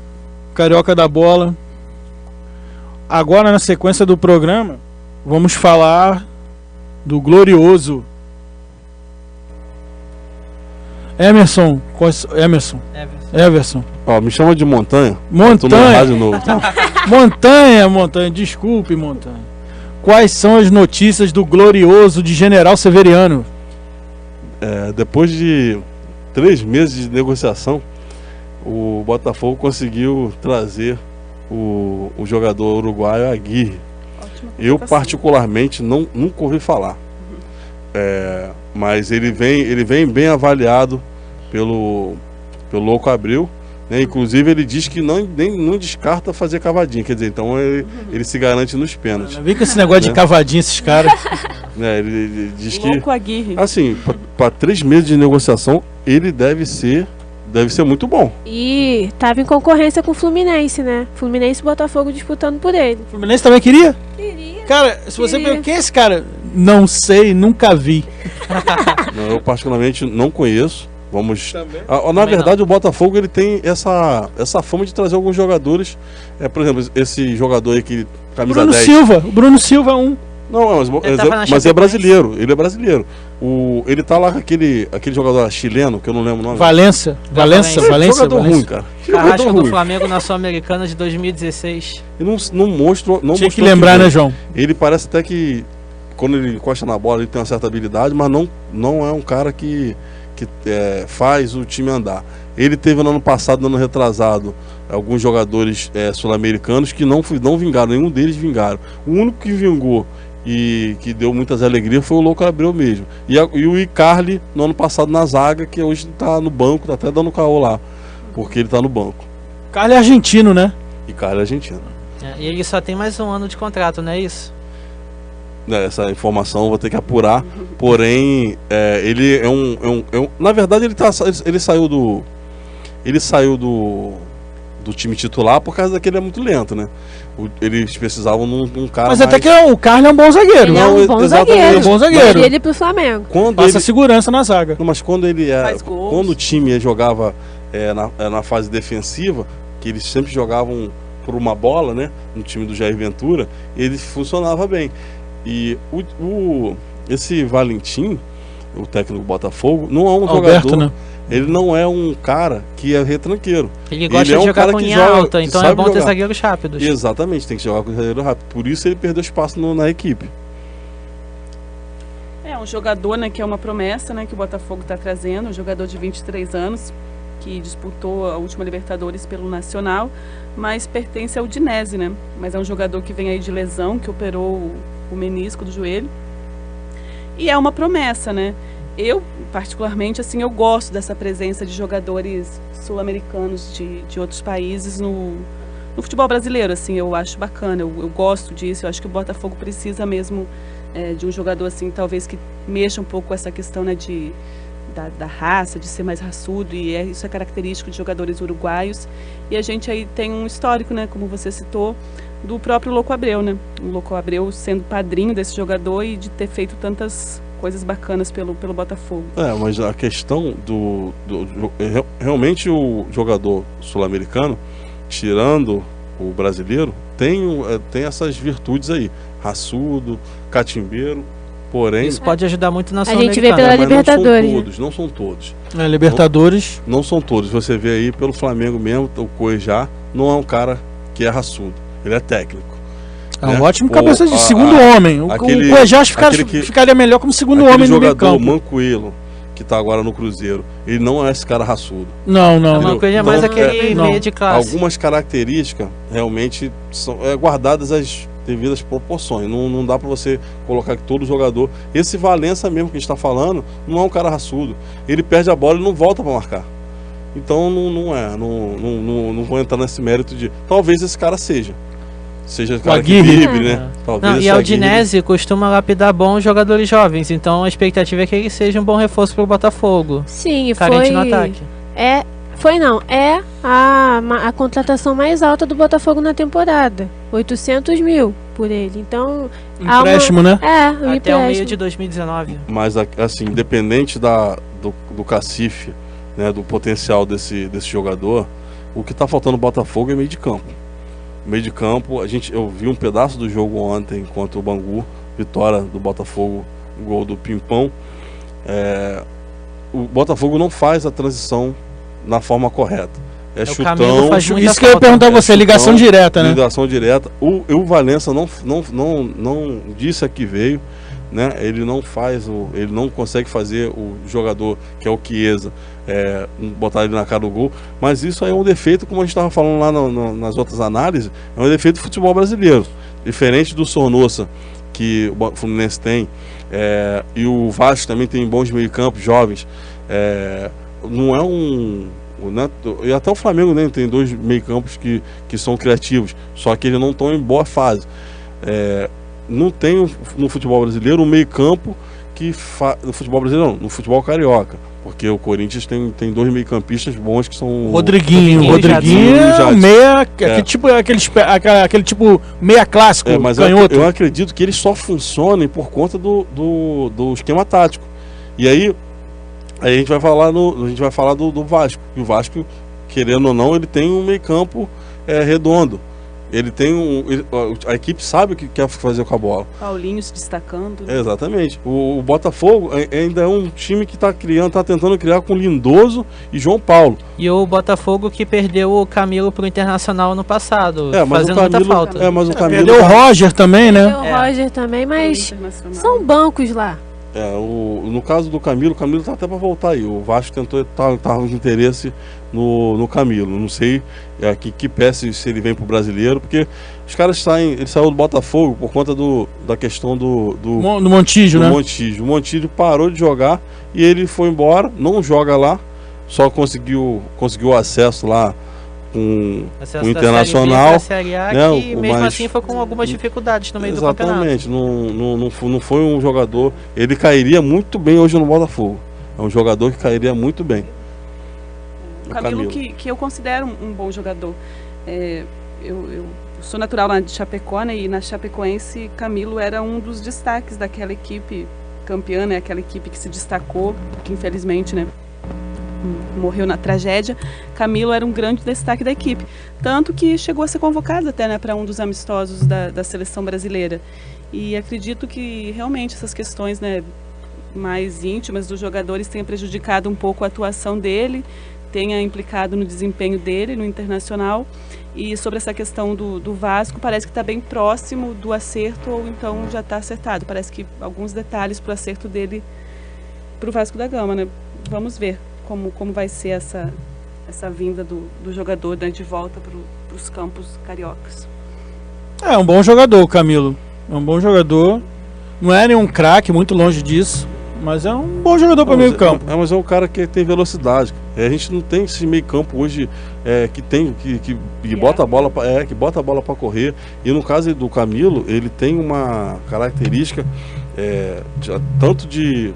Carioca da Bola. Agora, na sequência do programa, vamos falar do glorioso Emerson. Everson. Ó, me chama de Montanha. Montanha. De novo, tá? Montanha, desculpe, Montanha. Quais são as notícias do glorioso de General Severiano? Depois de 3 meses de negociação, o Botafogo conseguiu trazer o jogador uruguaio Aguirre. Eu particularmente nunca ouvi falar. Mas ele vem bem avaliado pelo Louco Abreu, né? Inclusive ele diz que não descarta fazer cavadinha, quer dizer, então ele se garante nos pênaltis. Vem com esse negócio de cavadinha esses caras. Ele diz que Louco Aguirre. assim, para 3 meses de negociação, ele deve ser muito bom. E tava em concorrência com o Fluminense, né? Fluminense e Botafogo disputando por ele. O Fluminense também queria? Queria. Cara, se você Queria. pergunta quem é esse cara? Não sei, nunca vi. Não, eu particularmente não conheço. Vamos. Também? Na verdade, o Botafogo ele tem essa fama de trazer alguns jogadores. Por exemplo, esse jogador aí que camisa Bruno 10. Silva. O Bruno Silva 1. Não, mas é brasileiro. Ele é brasileiro. Ele tá lá com aquele jogador chileno, que eu não lembro o nome. Valença. Jogador ruim, cara. Carrasco Jogador do ruim. Flamengo na Sul-Americana de 2016. E não mostrou. Não Tinha que mostrou lembrar, veio. né, João? Ele parece até que quando ele encosta na bola ele tem uma certa habilidade, mas não é um cara que faz o time andar. Ele teve no ano passado, no ano retrasado, alguns jogadores sul-americanos que não vingaram, nenhum deles vingaram. O único que vingou e que deu muitas alegrias foi o Louco Abreu mesmo. E o Icarly no ano passado na zaga, que hoje está no banco, tá até dando caô lá, porque ele está no banco. Carlos é argentino, né? Icarly é argentino. E ele só tem mais 1 ano de contrato, não é isso? Essa informação eu vou ter que apurar, porém ele na verdade ele saiu do time titular por causa daquele é muito lento, né? Eles precisavam num cara Mas mais... até que o Carlos é um bom zagueiro. Ele é um bom exatamente. zagueiro. É um bom zagueiro. E ele pro Flamengo. Passa segurança na zaga. Não, mas quando Faz gols. quando o time jogava na fase defensiva, que eles sempre jogavam por uma bola, né? No time do Jair Ventura, ele funcionava bem. E esse Valentim, o técnico do Botafogo, não é um Alberto, jogador, né? ele não é um cara que é retranqueiro. Ele gosta é de um jogar cara com que linha joga, alta, que então é sabe bom ter jogar. zagueiros rápidos. Exatamente, tem que jogar com o zagueiro rápido. Por isso ele perdeu espaço na equipe. É um jogador, né, que é uma promessa, né, que o Botafogo está trazendo, um jogador de 23 anos, que disputou a última Libertadores pelo Nacional, mas pertence ao Udinese, né? Mas é um jogador que vem aí de lesão, que operou o menisco do joelho. E é uma promessa, né? Eu, particularmente, assim, eu gosto dessa presença de jogadores sul-americanos de outros países no futebol brasileiro, assim, eu acho bacana, eu gosto disso, eu acho que o Botafogo precisa mesmo de um jogador, assim, talvez que mexa um pouco com essa questão, né, da raça, de ser mais raçudo, e isso é característico de jogadores uruguaios. E a gente aí tem um histórico, né, como você citou, do próprio Louco Abreu, né? O Louco Abreu sendo padrinho desse jogador e de ter feito tantas coisas bacanas pelo Botafogo. Mas a questão realmente o jogador sul-americano, tirando o brasileiro, tem essas virtudes aí, raçudo, catimbeiro, porém... Isso pode ajudar muito na A gente vê Sul-Americana. pela mas Libertadores. não são todos. Libertadores. Não são todos. Você vê aí pelo Flamengo mesmo, o Cuejá não é um cara que é raçudo, ele é técnico. É um né? ótimo cabeça de segundo homem. O aquele- Cuejá aquele que- ficaria melhor como segundo Aquele homem no meio jogador, campo. Mancoelho, que tá agora no Cruzeiro, ele não é esse cara raçudo. Não. O Mancoelho é mais Não, aquele não. meio de classe. Algumas características realmente são guardadas as devidas proporções. Não dá para você colocar que todo jogador... Esse Valença mesmo que a gente está falando, não é um cara raçudo. Ele perde a bola e não volta para marcar. Então não vou entrar nesse mérito de... Talvez esse cara seja o cara que Aguirre. drible, né? Talvez Não, e esse a Aguirre- Udinese costuma lapidar bons jogadores jovens, então a expectativa é que ele seja um bom reforço para o Botafogo. Sim, Carente no ataque. É a contratação mais alta do Botafogo na temporada. 800 mil por ele. Então, Empréstimo, né? o Até o meio empréstimo. de 2019. Mas assim, independente do cacife né, do potencial desse jogador, o que está faltando no Botafogo é meio de campo. Meio de campo, eu vi um pedaço do jogo ontem contra o Bangu, vitória do Botafogo, gol do Pimpão. O Botafogo não faz a transição na forma correta. É chutão. Isso que eu ia perguntar a você, ligação direta, né? Ligação direta. O Valença não disse a que veio, né? Ele não consegue fazer o jogador, que é o Chiesa, botar ele na cara do gol. Mas isso aí é um defeito, como a gente estava falando lá nas outras análises, é um defeito do futebol brasileiro. Diferente do Sornosa, que o Fluminense tem, e o Vasco também tem bons meio-campos jovens. Não é e até o Flamengo, né, tem 2 meio-campos que são criativos, só que eles não estão em boa fase. Não tem no futebol brasileiro um meio-campo no futebol brasileiro, não, no futebol carioca, porque o Corinthians tem 2 meio-campistas bons que são Rodriguinho aquele tipo meia clássico, mas canhoto. Eu acredito que eles só funcionem por conta do esquema tático. E aí a gente vai falar do Vasco. E o Vasco, querendo ou não, ele tem um meio-campo redondo. Ele tem a equipe sabe o que quer fazer com a bola. Paulinho se destacando. Né? Exatamente. O Botafogo ainda é um time que está tentando criar com Lindoso e João Paulo. E o Botafogo que perdeu o Camilo pro Internacional no passado, mas fazendo muita falta. Mas o Camilo perdeu o Roger também, né? Perdeu o Roger também, mas são bancos lá. No caso do Camilo tá até para voltar aí. O Vasco tentou estar com interesse no Camilo. Não sei que pé se ele vem pro brasileiro, porque os caras ele saiu do Botafogo por conta da questão do Montijo, né? O Montijo parou de jogar e ele foi embora, não joga lá, só conseguiu acesso lá com o Internacional, Série A, né, que mesmo assim foi com algumas dificuldades no meio do campeonato. Exatamente, não foi um jogador. Ele cairia muito bem hoje no Botafogo. É um jogador que cairia muito bem. O Camilo. Que eu considero um bom jogador. Eu sou natural lá de Chapecó, né, e na Chapecoense Camilo era um dos destaques daquela equipe campeã, né, aquela equipe que se destacou, que infelizmente, né, morreu na tragédia. Camilo era um grande destaque da equipe, tanto que chegou a ser convocado até, né, para um dos amistosos da seleção brasileira. E acredito que realmente essas questões, né, mais íntimas dos jogadores tenham prejudicado um pouco a atuação dele, tenha implicado no desempenho dele no Internacional. E sobre essa questão do Vasco, parece que está bem próximo do acerto, ou então já está acertado. Parece que alguns detalhes para o acerto dele para o Vasco da Gama, né? Vamos ver como vai ser essa vinda do jogador, né, de volta para os campos cariocas. É um bom jogador, o Camilo. É um bom jogador. Não é nenhum craque, muito longe disso. Mas é um bom jogador para meio campo. Mas é um cara que tem velocidade. A gente não tem esse meio campo hoje que bota a bola para correr. E no caso do Camilo, ele tem uma característica tanto de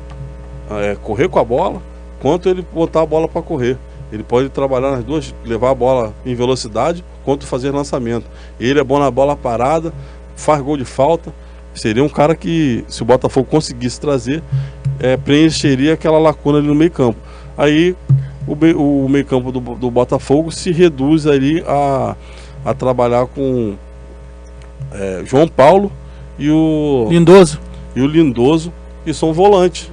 correr com a bola, quanto ele botar a bola para correr. Ele pode trabalhar nas duas, levar a bola em velocidade, quanto fazer lançamento. Ele é bom na bola parada, faz gol de falta. Seria um cara que, se o Botafogo conseguisse trazer, preencheria aquela lacuna ali no meio campo. Aí o meio campo do Botafogo se reduz ali a trabalhar com João Paulo e o Lindoso, que são volantes.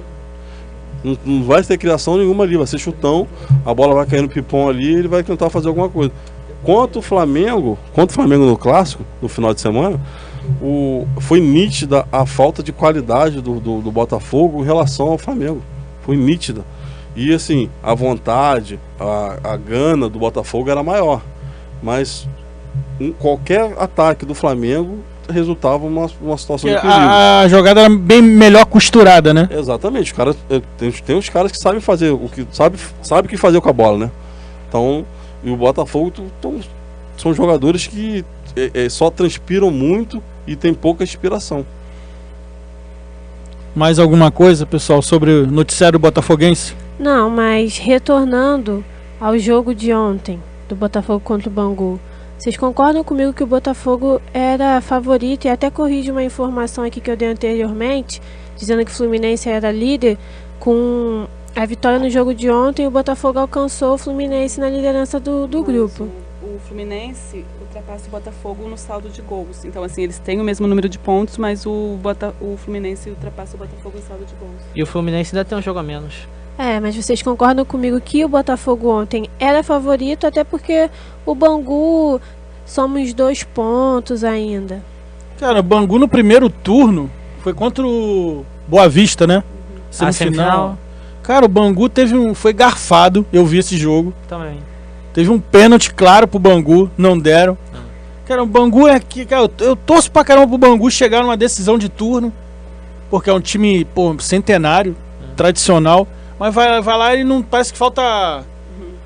Não vai ter criação nenhuma ali, vai ser chutão, a bola vai cair no pipão ali e ele vai tentar fazer alguma coisa. Quanto o Flamengo no Clássico, no final de semana, foi nítida a falta de qualidade do Botafogo em relação ao Flamengo. Foi nítida. E assim, a vontade, a gana do Botafogo era maior. Mas qualquer ataque do Flamengo resultava uma situação de perigo. A jogada era bem melhor costurada, né? Exatamente. Os caras, tem os caras que sabem fazer sabe o que fazer com a bola, né? Então, e o Botafogo são jogadores que só transpiram muito e tem pouca inspiração. Mais alguma coisa, pessoal, sobre o noticiário botafoguense? Não, mas retornando ao jogo de ontem, do Botafogo contra o Bangu, vocês concordam comigo que o Botafogo era favorito? E até corrijo uma informação aqui que eu dei anteriormente, dizendo que o Fluminense era líder com a vitória no jogo de ontem, o Botafogo alcançou o Fluminense na liderança do grupo. O Fluminense ultrapassa o Botafogo no saldo de gols. Então, assim, eles têm o mesmo número de pontos, mas o Fluminense ultrapassa o Botafogo no saldo de gols. E o Fluminense ainda tem um jogo a menos. Mas vocês concordam comigo que o Botafogo ontem era favorito, até porque o Bangu somos 2 pontos ainda. Cara, o Bangu no primeiro turno foi contra o Boa Vista, né? Semifinal. Cara, o Bangu foi garfado, eu vi esse jogo. Também. Teve um pênalti claro pro Bangu, não deram. Cara, o Bangu é aqui, cara, eu torço pra caramba pro Bangu chegar numa decisão de turno, porque é um time, centenário, tradicional, mas vai lá e não parece que falta.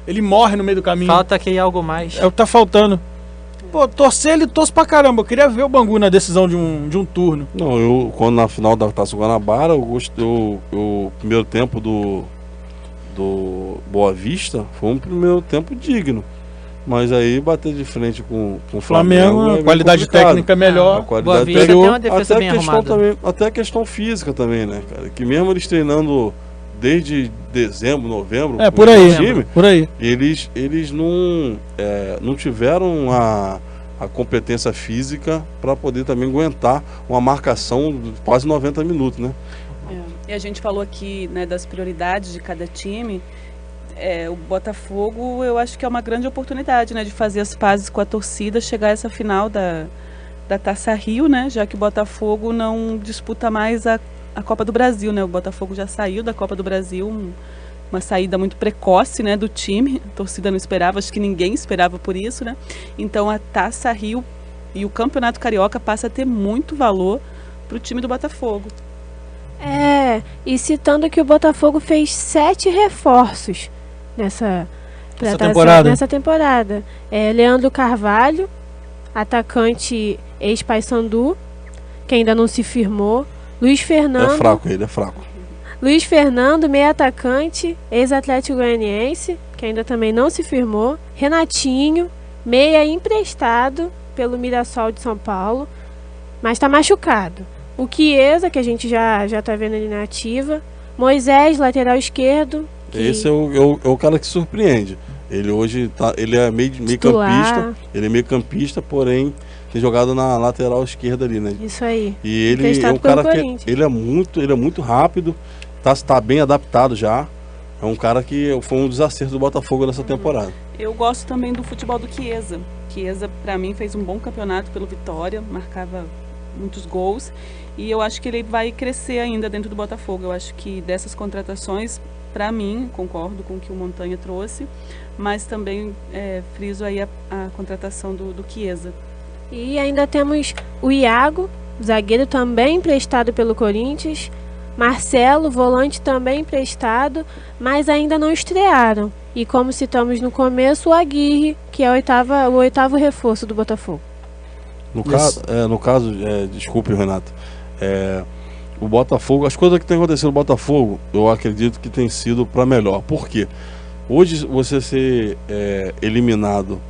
Ele morre no meio do caminho. Falta aqui algo mais. É o que tá faltando. Pô, torço pra caramba. Eu queria ver o Bangu na decisão de um turno. Não, quando na final da Taça Guanabara, o primeiro tempo do Boa Vista foi um primeiro tempo digno. Mas aí bater de frente com o Flamengo, a qualidade técnica é melhor. A qualidade Boa Vista tem uma defesa bem arrumada. Até a questão física também, né, cara? Que mesmo eles treinando desde dezembro, novembro, por aí, time, por aí. Eles não tiveram a competência física para poder também aguentar uma marcação de quase 90 minutos, né? E a gente falou aqui, né, das prioridades de cada time. O Botafogo, eu acho que é uma grande oportunidade, né, de fazer as pazes com a torcida, chegar a essa final da Taça Rio, né, já que o Botafogo não disputa mais a Copa do Brasil, né? O Botafogo já saiu da Copa do Brasil, uma saída muito precoce, né, do time. A torcida não esperava, acho que ninguém esperava por isso, né? Então a Taça Rio e o Campeonato Carioca passa a ter muito valor para o time do Botafogo. E citando que o Botafogo fez 7 reforços nessa temporada. Leandro Carvalho, atacante ex-Paysandu, que ainda não se firmou. Luiz Fernando. É fraco. Luiz Fernando, meio atacante, ex-Atlético Goianiense, que ainda também não se firmou. Renatinho, meia emprestado pelo Mirassol de São Paulo, mas está machucado. O Chiesa, que a gente já tá vendo ali na ativa. Moisés, lateral esquerdo. Esse é o cara que surpreende. Ele hoje ele é meio campista. Ele é meio campista, porém tem jogado na lateral esquerda ali, né? Isso aí. E ele é um cara que ele é muito rápido, tá bem adaptado já. É um cara que foi um dos acertos do Botafogo nessa temporada. Eu gosto também do futebol do Chiesa. Chiesa, para mim, fez um bom campeonato pelo Vitória, marcava muitos gols. E eu acho que ele vai crescer ainda dentro do Botafogo. Eu acho que dessas contratações, para mim, concordo com o que o Montanha trouxe, mas também friso aí a contratação do Chiesa. E ainda temos o Iago, zagueiro também emprestado pelo Corinthians. Marcelo, volante também emprestado, mas ainda não estrearam. E como citamos no começo, o Aguirre, que é o oitavo reforço do Botafogo. No caso, desculpe, Renato, o Botafogo, as coisas que tem acontecido no Botafogo, eu acredito que tem sido para melhor. Por quê? Hoje você ser eliminado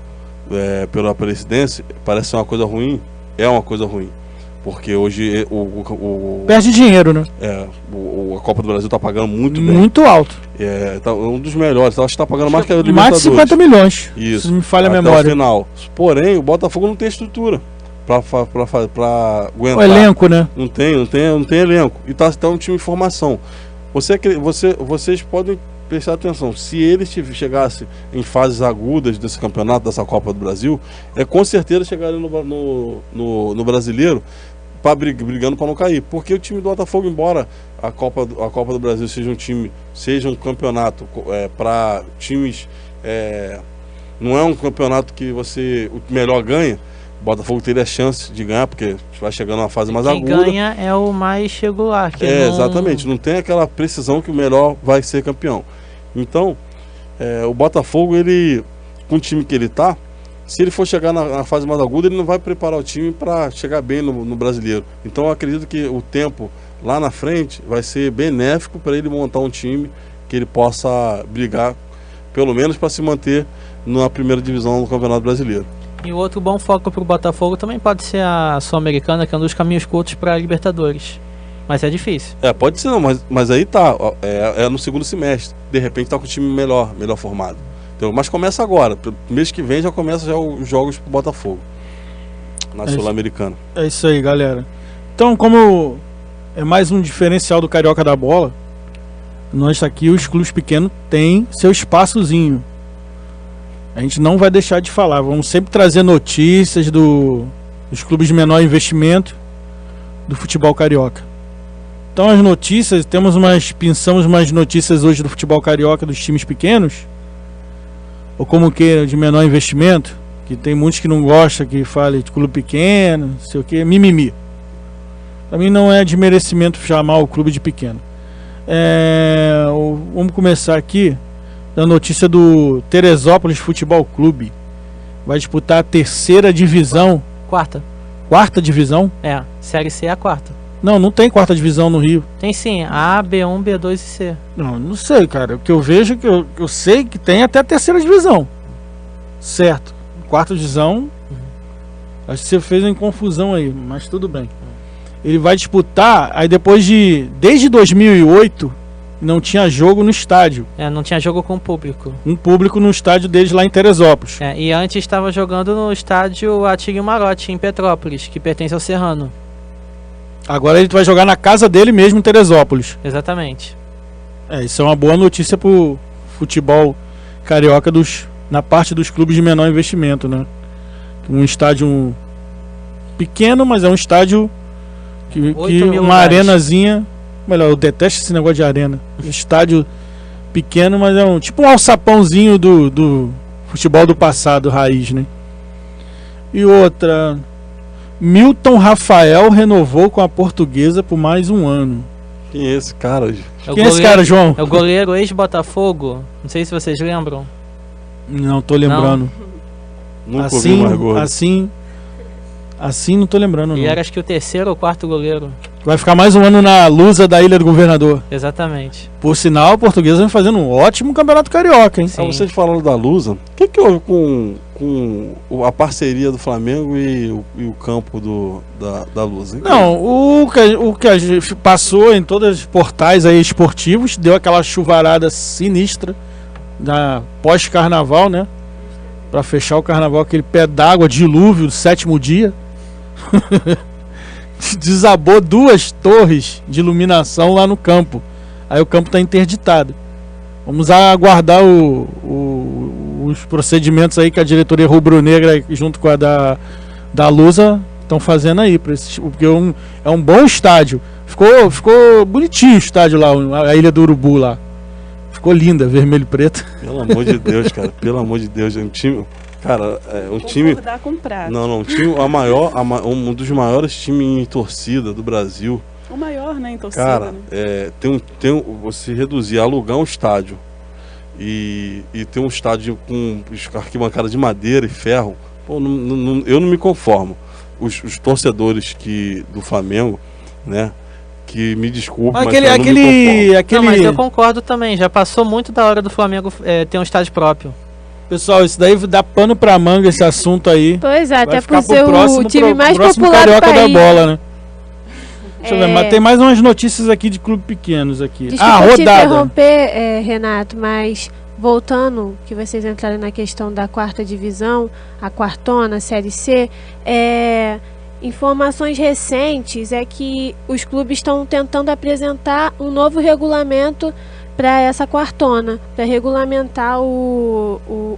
pela presidência parece ser uma coisa ruim, é uma coisa ruim. Porque hoje perde dinheiro, né? A Copa do Brasil tá pagando muito bem. Muito alto. Tá um dos melhores. Acho que tá pagando mais que a Libertadores. Mais de 50 milhões. Isso. Se me falha a até memória. O final. Porém, o Botafogo não tem estrutura pra aguentar. O elenco, né? Não tem elenco. E tá um time em formação. Vocês podem prestar atenção. Se eles chegassem em fases agudas desse campeonato, dessa Copa do Brasil, com certeza chegariam no Brasileiro brigando para não cair, porque o time do Botafogo, embora a Copa do Brasil seja um campeonato para times, não é um campeonato que o melhor ganha. O Botafogo teria chance de ganhar, porque vai chegando numa fase mais aguda. Quem ganha é o mais regular. Exatamente, não tem aquela precisão que o melhor vai ser campeão. Então, o Botafogo, com o time que ele tá, se ele for chegar na fase mais aguda, ele não vai preparar o time para chegar bem no Brasileiro. Então eu acredito que o tempo lá na frente vai ser benéfico para ele montar um time que ele possa brigar, pelo menos para se manter na primeira divisão do Campeonato Brasileiro. E o outro bom foco para o Botafogo também pode ser a Sul-Americana, que é um dos caminhos curtos para a Libertadores. Mas é difícil. Pode ser não, mas aí tá, é no segundo semestre. De repente tá com o time melhor formado. Então, mas começa agora. Mês que vem já começa os jogos pro Botafogo. Na Sul-Americana. É isso aí, galera. Então, como é mais um diferencial do Carioca da Bola, nós aqui, os clubes pequenos, têm seu espaçozinho. A gente não vai deixar de falar. Vamos sempre trazer notícias dos clubes de menor investimento do futebol carioca. Então as notícias, pensamos umas notícias hoje do futebol carioca dos times pequenos, ou como que de menor investimento, que tem muitos que não gostam que fale de clube pequeno, não sei o que, mimimi. Para mim não é de merecimento chamar o clube de pequeno. Vamos começar aqui da notícia do Teresópolis Futebol Clube. Vai disputar a terceira divisão. Quarta divisão? Série C é a quarta. Não tem quarta divisão no Rio. Tem sim, A, B1, B2 e C. Não sei, cara. O que eu vejo, eu sei que tem até a terceira divisão. Certo. Quarta divisão, acho que você fez uma confusão aí, mas tudo bem. Ele vai disputar, aí desde 2008, não tinha jogo no estádio. Não tinha jogo com público. Um público no estádio deles lá em Teresópolis. E antes estava jogando no estádio Atílio Marotti, em Petrópolis, que pertence ao Serrano. Agora ele vai jogar na casa dele mesmo em Teresópolis. Exatamente. Isso é uma boa notícia pro futebol carioca na parte dos clubes de menor investimento, né? Um estádio pequeno, mas é um estádio que uma arenazinha. Melhor, eu detesto esse negócio de arena. Estádio pequeno, mas é tipo um alçapãozinho do futebol do passado, raiz, né? E outra, Milton Rafael renovou com a Portuguesa por mais um ano. Quem é esse cara? Quem é esse cara, João? É o goleiro ex-Botafogo. Não sei se vocês lembram. Não tô lembrando. Nunca ouvi mais gordo. Assim não tô lembrando. E era acho que o terceiro ou quarto goleiro. Vai ficar mais um ano na Lusa da Ilha do Governador. Exatamente. Por sinal, a Portuguesa vem fazendo um ótimo campeonato carioca, hein? Vocês falaram da Lusa. O que houve com a parceria do Flamengo e o campo da Lusa? Não, o que a gente passou em todos os portais aí esportivos, deu aquela chuvarada sinistra da pós-carnaval, né? Pra fechar o carnaval, aquele pé d'água, dilúvio do 7º dia. Desabou 2 torres de iluminação lá no campo. Aí o campo está interditado. Vamos aguardar os procedimentos aí que a diretoria rubro-negra junto com a da Lusa estão fazendo aí, porque é um bom estádio. Ficou bonitinho o estádio lá, a Ilha do Urubu lá. Ficou linda, vermelho e preto. Pelo amor de Deus, cara. Pelo amor de Deus. É um time... Cara, um time... Com prazo. Não, um time... um dos maiores times em torcida do Brasil. O maior, né, em torcida. Cara, né? você reduzir, alugar um estádio e ter um estádio com arquibancada de madeira e ferro, pô, eu não me conformo. Os torcedores do Flamengo, né, que me desculpe, mas mas eu concordo também, já passou muito da hora do Flamengo ter um estádio próprio. Pessoal, isso daí dá pano pra manga, esse assunto aí. Pois é, até por ser o time mais popular Carioca do país. Da Bola, né? Deixa eu ver, mas tem mais umas notícias aqui de clubes pequenos aqui. Desculpa rodada. Te interromper, Renato, mas voltando, que vocês entraram na questão da quarta divisão, a quartona, a Série C, informações recentes é que os clubes estão tentando apresentar um novo regulamento para essa quartona, para regulamentar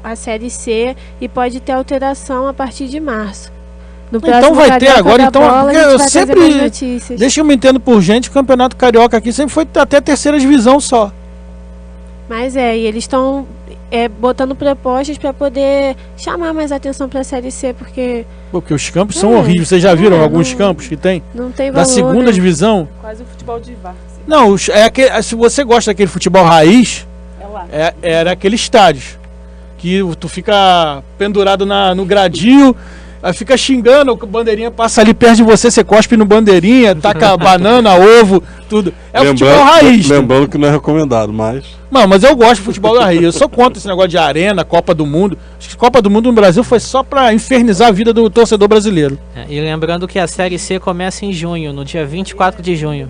a Série C, e pode ter alteração a partir de março. Então vai ter agora, então, porque eu sempre, deixa eu me entender por gente, o Campeonato Carioca aqui sempre foi até a terceira divisão só. Mas e eles estão botando propostas para poder chamar mais atenção para a Série C, porque os campos são horríveis. Vocês já viram alguns campos que tem? Não tem valor, da segunda divisão? Quase o futebol de VAR. Não, se você gosta daquele futebol raiz, era aquele estádio que tu fica pendurado no gradil, aí fica xingando, o bandeirinha passa ali perto de você, você cospe no bandeirinha, taca banana, ovo, tudo. É o futebol raiz. Lembrando que não é recomendado, mas... Não, mas eu gosto de futebol da raiz. Eu sou contra esse negócio de arena, Copa do Mundo. Acho que Copa do Mundo no Brasil foi só pra infernizar a vida do torcedor brasileiro. E lembrando que a Série C começa em junho, no dia 24 de junho.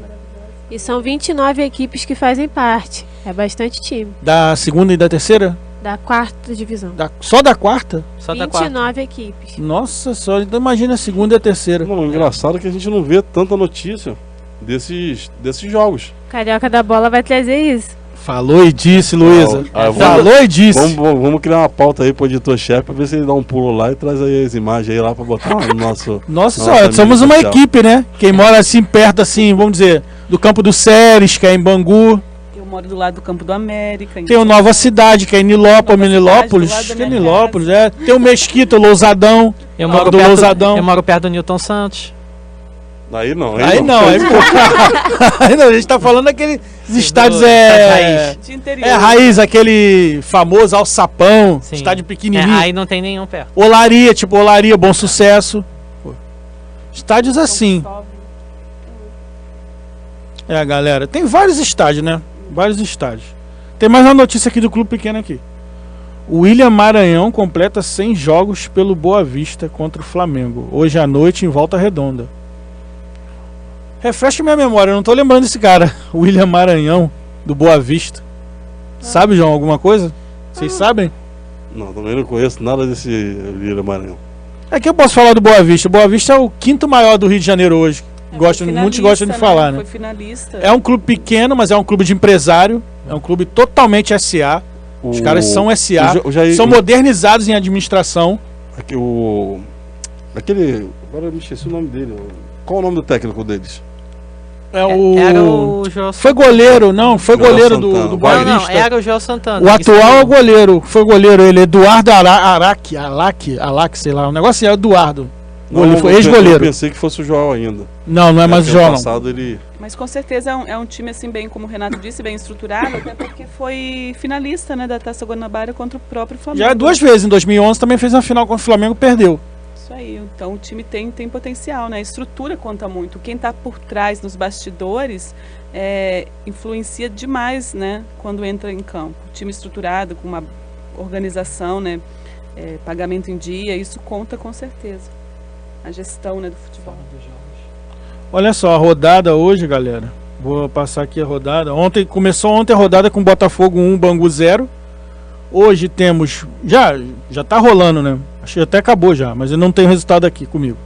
E são 29 equipes que fazem parte. É bastante time. Da segunda e da terceira? Da 4ª divisão. Só da quarta? Só da quarta. 29 equipes. Nossa senhora, então imagina a segunda e a terceira. Não, o engraçado é que a gente não vê tanta notícia desses jogos. Carioca da Bola vai trazer isso. Falou e disse, Luísa. Falou e disse. Vamos criar uma pauta aí pro editor-chefe pra ver se ele dá um pulo lá e traz aí as imagens aí lá pra botar no nosso... Nossa senhora, somos uma equipe, né? Quem mora assim, perto assim, vamos dizer, do Campo do Séries, que é em Bangu. Eu moro do lado do Campo do América. Tem o Nova Cidade, que é em Nilópolis, que é Nilópolis, é. Tem o Mesquita, o Lousadão. Eu moro perto do Newton Santos. Aí não. Aí não, a gente tá falando daqueles estádios De interior. raiz, aquele famoso Alçapão, Sim. estádio pequenininho. Aí não tem nenhum perto. Olaria, Bom Sucesso. Pô. Estádios assim. Galera, tem vários estádios, né? Vários estádios. Tem mais uma notícia aqui do clube pequeno aqui. O William Maranhão completa 100 jogos pelo Boa Vista contra o Flamengo. Hoje à noite em Volta Redonda. Refresca minha memória, eu não tô lembrando desse cara. O William Maranhão, do Boa Vista. Sabe, João, alguma coisa? Vocês sabem? Não, também não conheço nada desse William Maranhão. É que eu posso falar do Boa Vista. Boa Vista é o 5º maior do Rio de Janeiro hoje. Muitos gostam de falar, né? Foi finalista. É um clube pequeno, mas é um clube de empresário. É um clube totalmente SA. Os caras são SA. São modernizados em administração. Agora eu me esqueci o nome dele. Qual o nome do técnico deles? Era o João Foi goleiro, não, foi João goleiro Santana. do Boa Vista. Não, era o João Santana. O atual é o goleiro, foi goleiro, ele, Eduardo Araque, sei lá, um negócio assim, é Eduardo. Foi ex-goleiro. Eu pensei que fosse o João ainda. Não é mais o João, passado, ele... Mas com certeza é um time, assim, bem, como o Renato disse, bem estruturado, até porque foi finalista, né, da Taça Guanabara contra o próprio Flamengo. Já 2 vezes, em 2011 também fez uma final contra o Flamengo, perdeu. Isso aí, então o time tem potencial, né? A estrutura conta muito. Quem está por trás, nos bastidores, influencia demais, né? Quando entra em campo. O time estruturado, com uma organização, né? Pagamento em dia, isso conta com certeza. A gestão, né, do futebol. Olha só, a rodada hoje, galera. Vou passar aqui a rodada. Começou ontem a rodada com Botafogo 1, Bangu 0. Hoje temos... Já tá rolando, né? Acho que até acabou já, mas eu não tenho resultado aqui comigo.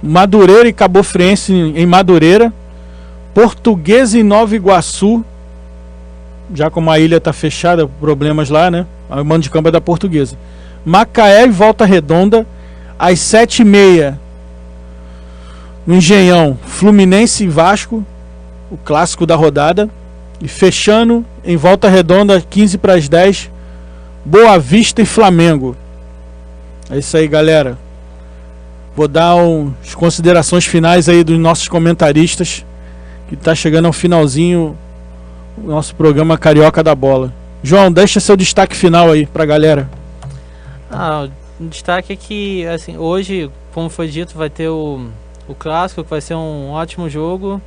Madureira e Cabofriense em Madureira. Portuguesa e Nova Iguaçu. Já como a ilha tá fechada, problemas lá, né? O mando de campo é da Portuguesa. Macaé e Volta Redonda. Às 7h30 no Engenhão, Fluminense e Vasco. O clássico da rodada. E fechando em Volta Redonda, 15:10. Boa Vista e Flamengo. É isso aí, galera. Vou dar as considerações finais aí dos nossos comentaristas, que tá chegando ao finalzinho o nosso programa Carioca da Bola. João, deixa seu destaque final aí pra galera. O destaque é que, assim, hoje, como foi dito, vai ter o clássico, que vai ser um ótimo jogo.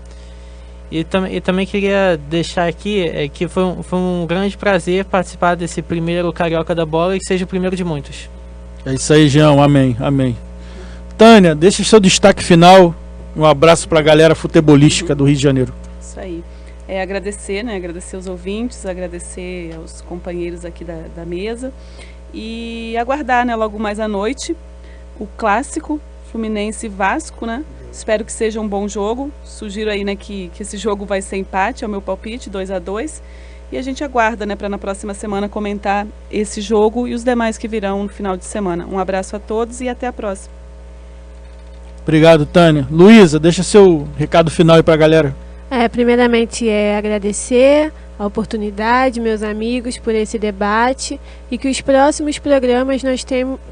E também queria deixar aqui que foi um grande prazer participar desse primeiro Carioca da Bola e que seja o primeiro de muitos. É isso aí, João. Amém. Tânia, deixa seu destaque final. Um abraço para a galera futebolística do Rio de Janeiro. Isso aí. Agradecer, né? Agradecer os ouvintes, agradecer aos companheiros aqui da mesa. E aguardar, né, logo mais à noite, o clássico Fluminense e Vasco, né? Espero que seja um bom jogo. Sugiro aí, né, que esse jogo vai ser empate, é o meu palpite, 2-2. E a gente aguarda, né, para na próxima semana comentar esse jogo e os demais que virão no final de semana. Um abraço a todos e até a próxima. Obrigado, Tânia. Luísa, deixa seu recado final aí para a galera. Primeiramente agradecer a oportunidade, meus amigos, por esse debate e que os próximos programas nós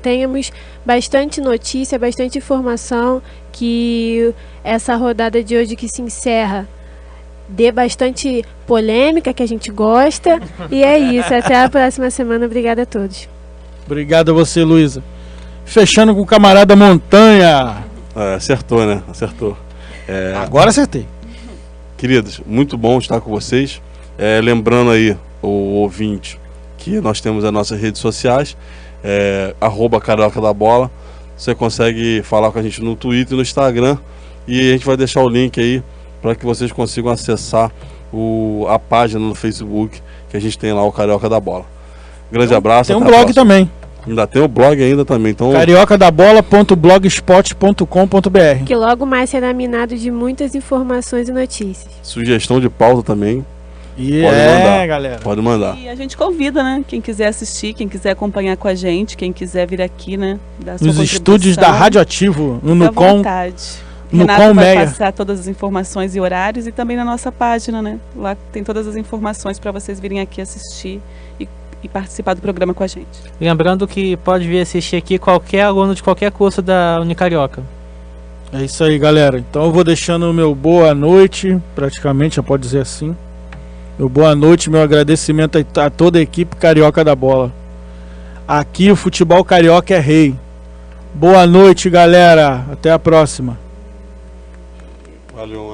tenhamos bastante notícia, bastante informação, que essa rodada de hoje que se encerra dê bastante polêmica, que a gente gosta. E é isso, até a próxima semana. Obrigada a todos. Obrigado a você, Luísa. Fechando com o camarada Montanha. Acertou, né? Acertou. Agora acertei. Queridos, muito bom estar com vocês. Lembrando aí o ouvinte que nós temos as nossas redes sociais, @Carioca da Bola. Você consegue falar com a gente no Twitter e no Instagram, e a gente vai deixar o link aí para que vocês consigam acessar a página no Facebook que a gente tem lá, o Carioca da Bola. Grande abraço. Tem um blog também. Ainda tem o blog ainda também. Então, cariocadabola.blogspot.com.br, que logo mais será minado de muitas informações e notícias. sugestão de pauta também. E Pode mandar. galera. Pode mandar. E a gente convida, né? Quem quiser assistir, quem quiser acompanhar com a gente, quem quiser vir aqui, né? Dar sua Nos contribuição, estúdios da Radioativo, no fica à Nucom. vontade. No Renato Com vai Meia. passar todas as informações e horários e também na nossa página, né? Lá tem todas as informações para vocês virem aqui assistir e participar do programa com a gente. Lembrando que pode vir assistir aqui qualquer aluno de qualquer curso da Unicarioca. É isso aí, galera. Então eu vou deixando o meu boa noite, praticamente, já pode dizer assim. Meu boa noite, meu agradecimento a toda a equipe Carioca da Bola. Aqui o futebol carioca é rei. Boa noite, galera. Até a próxima. Valeu,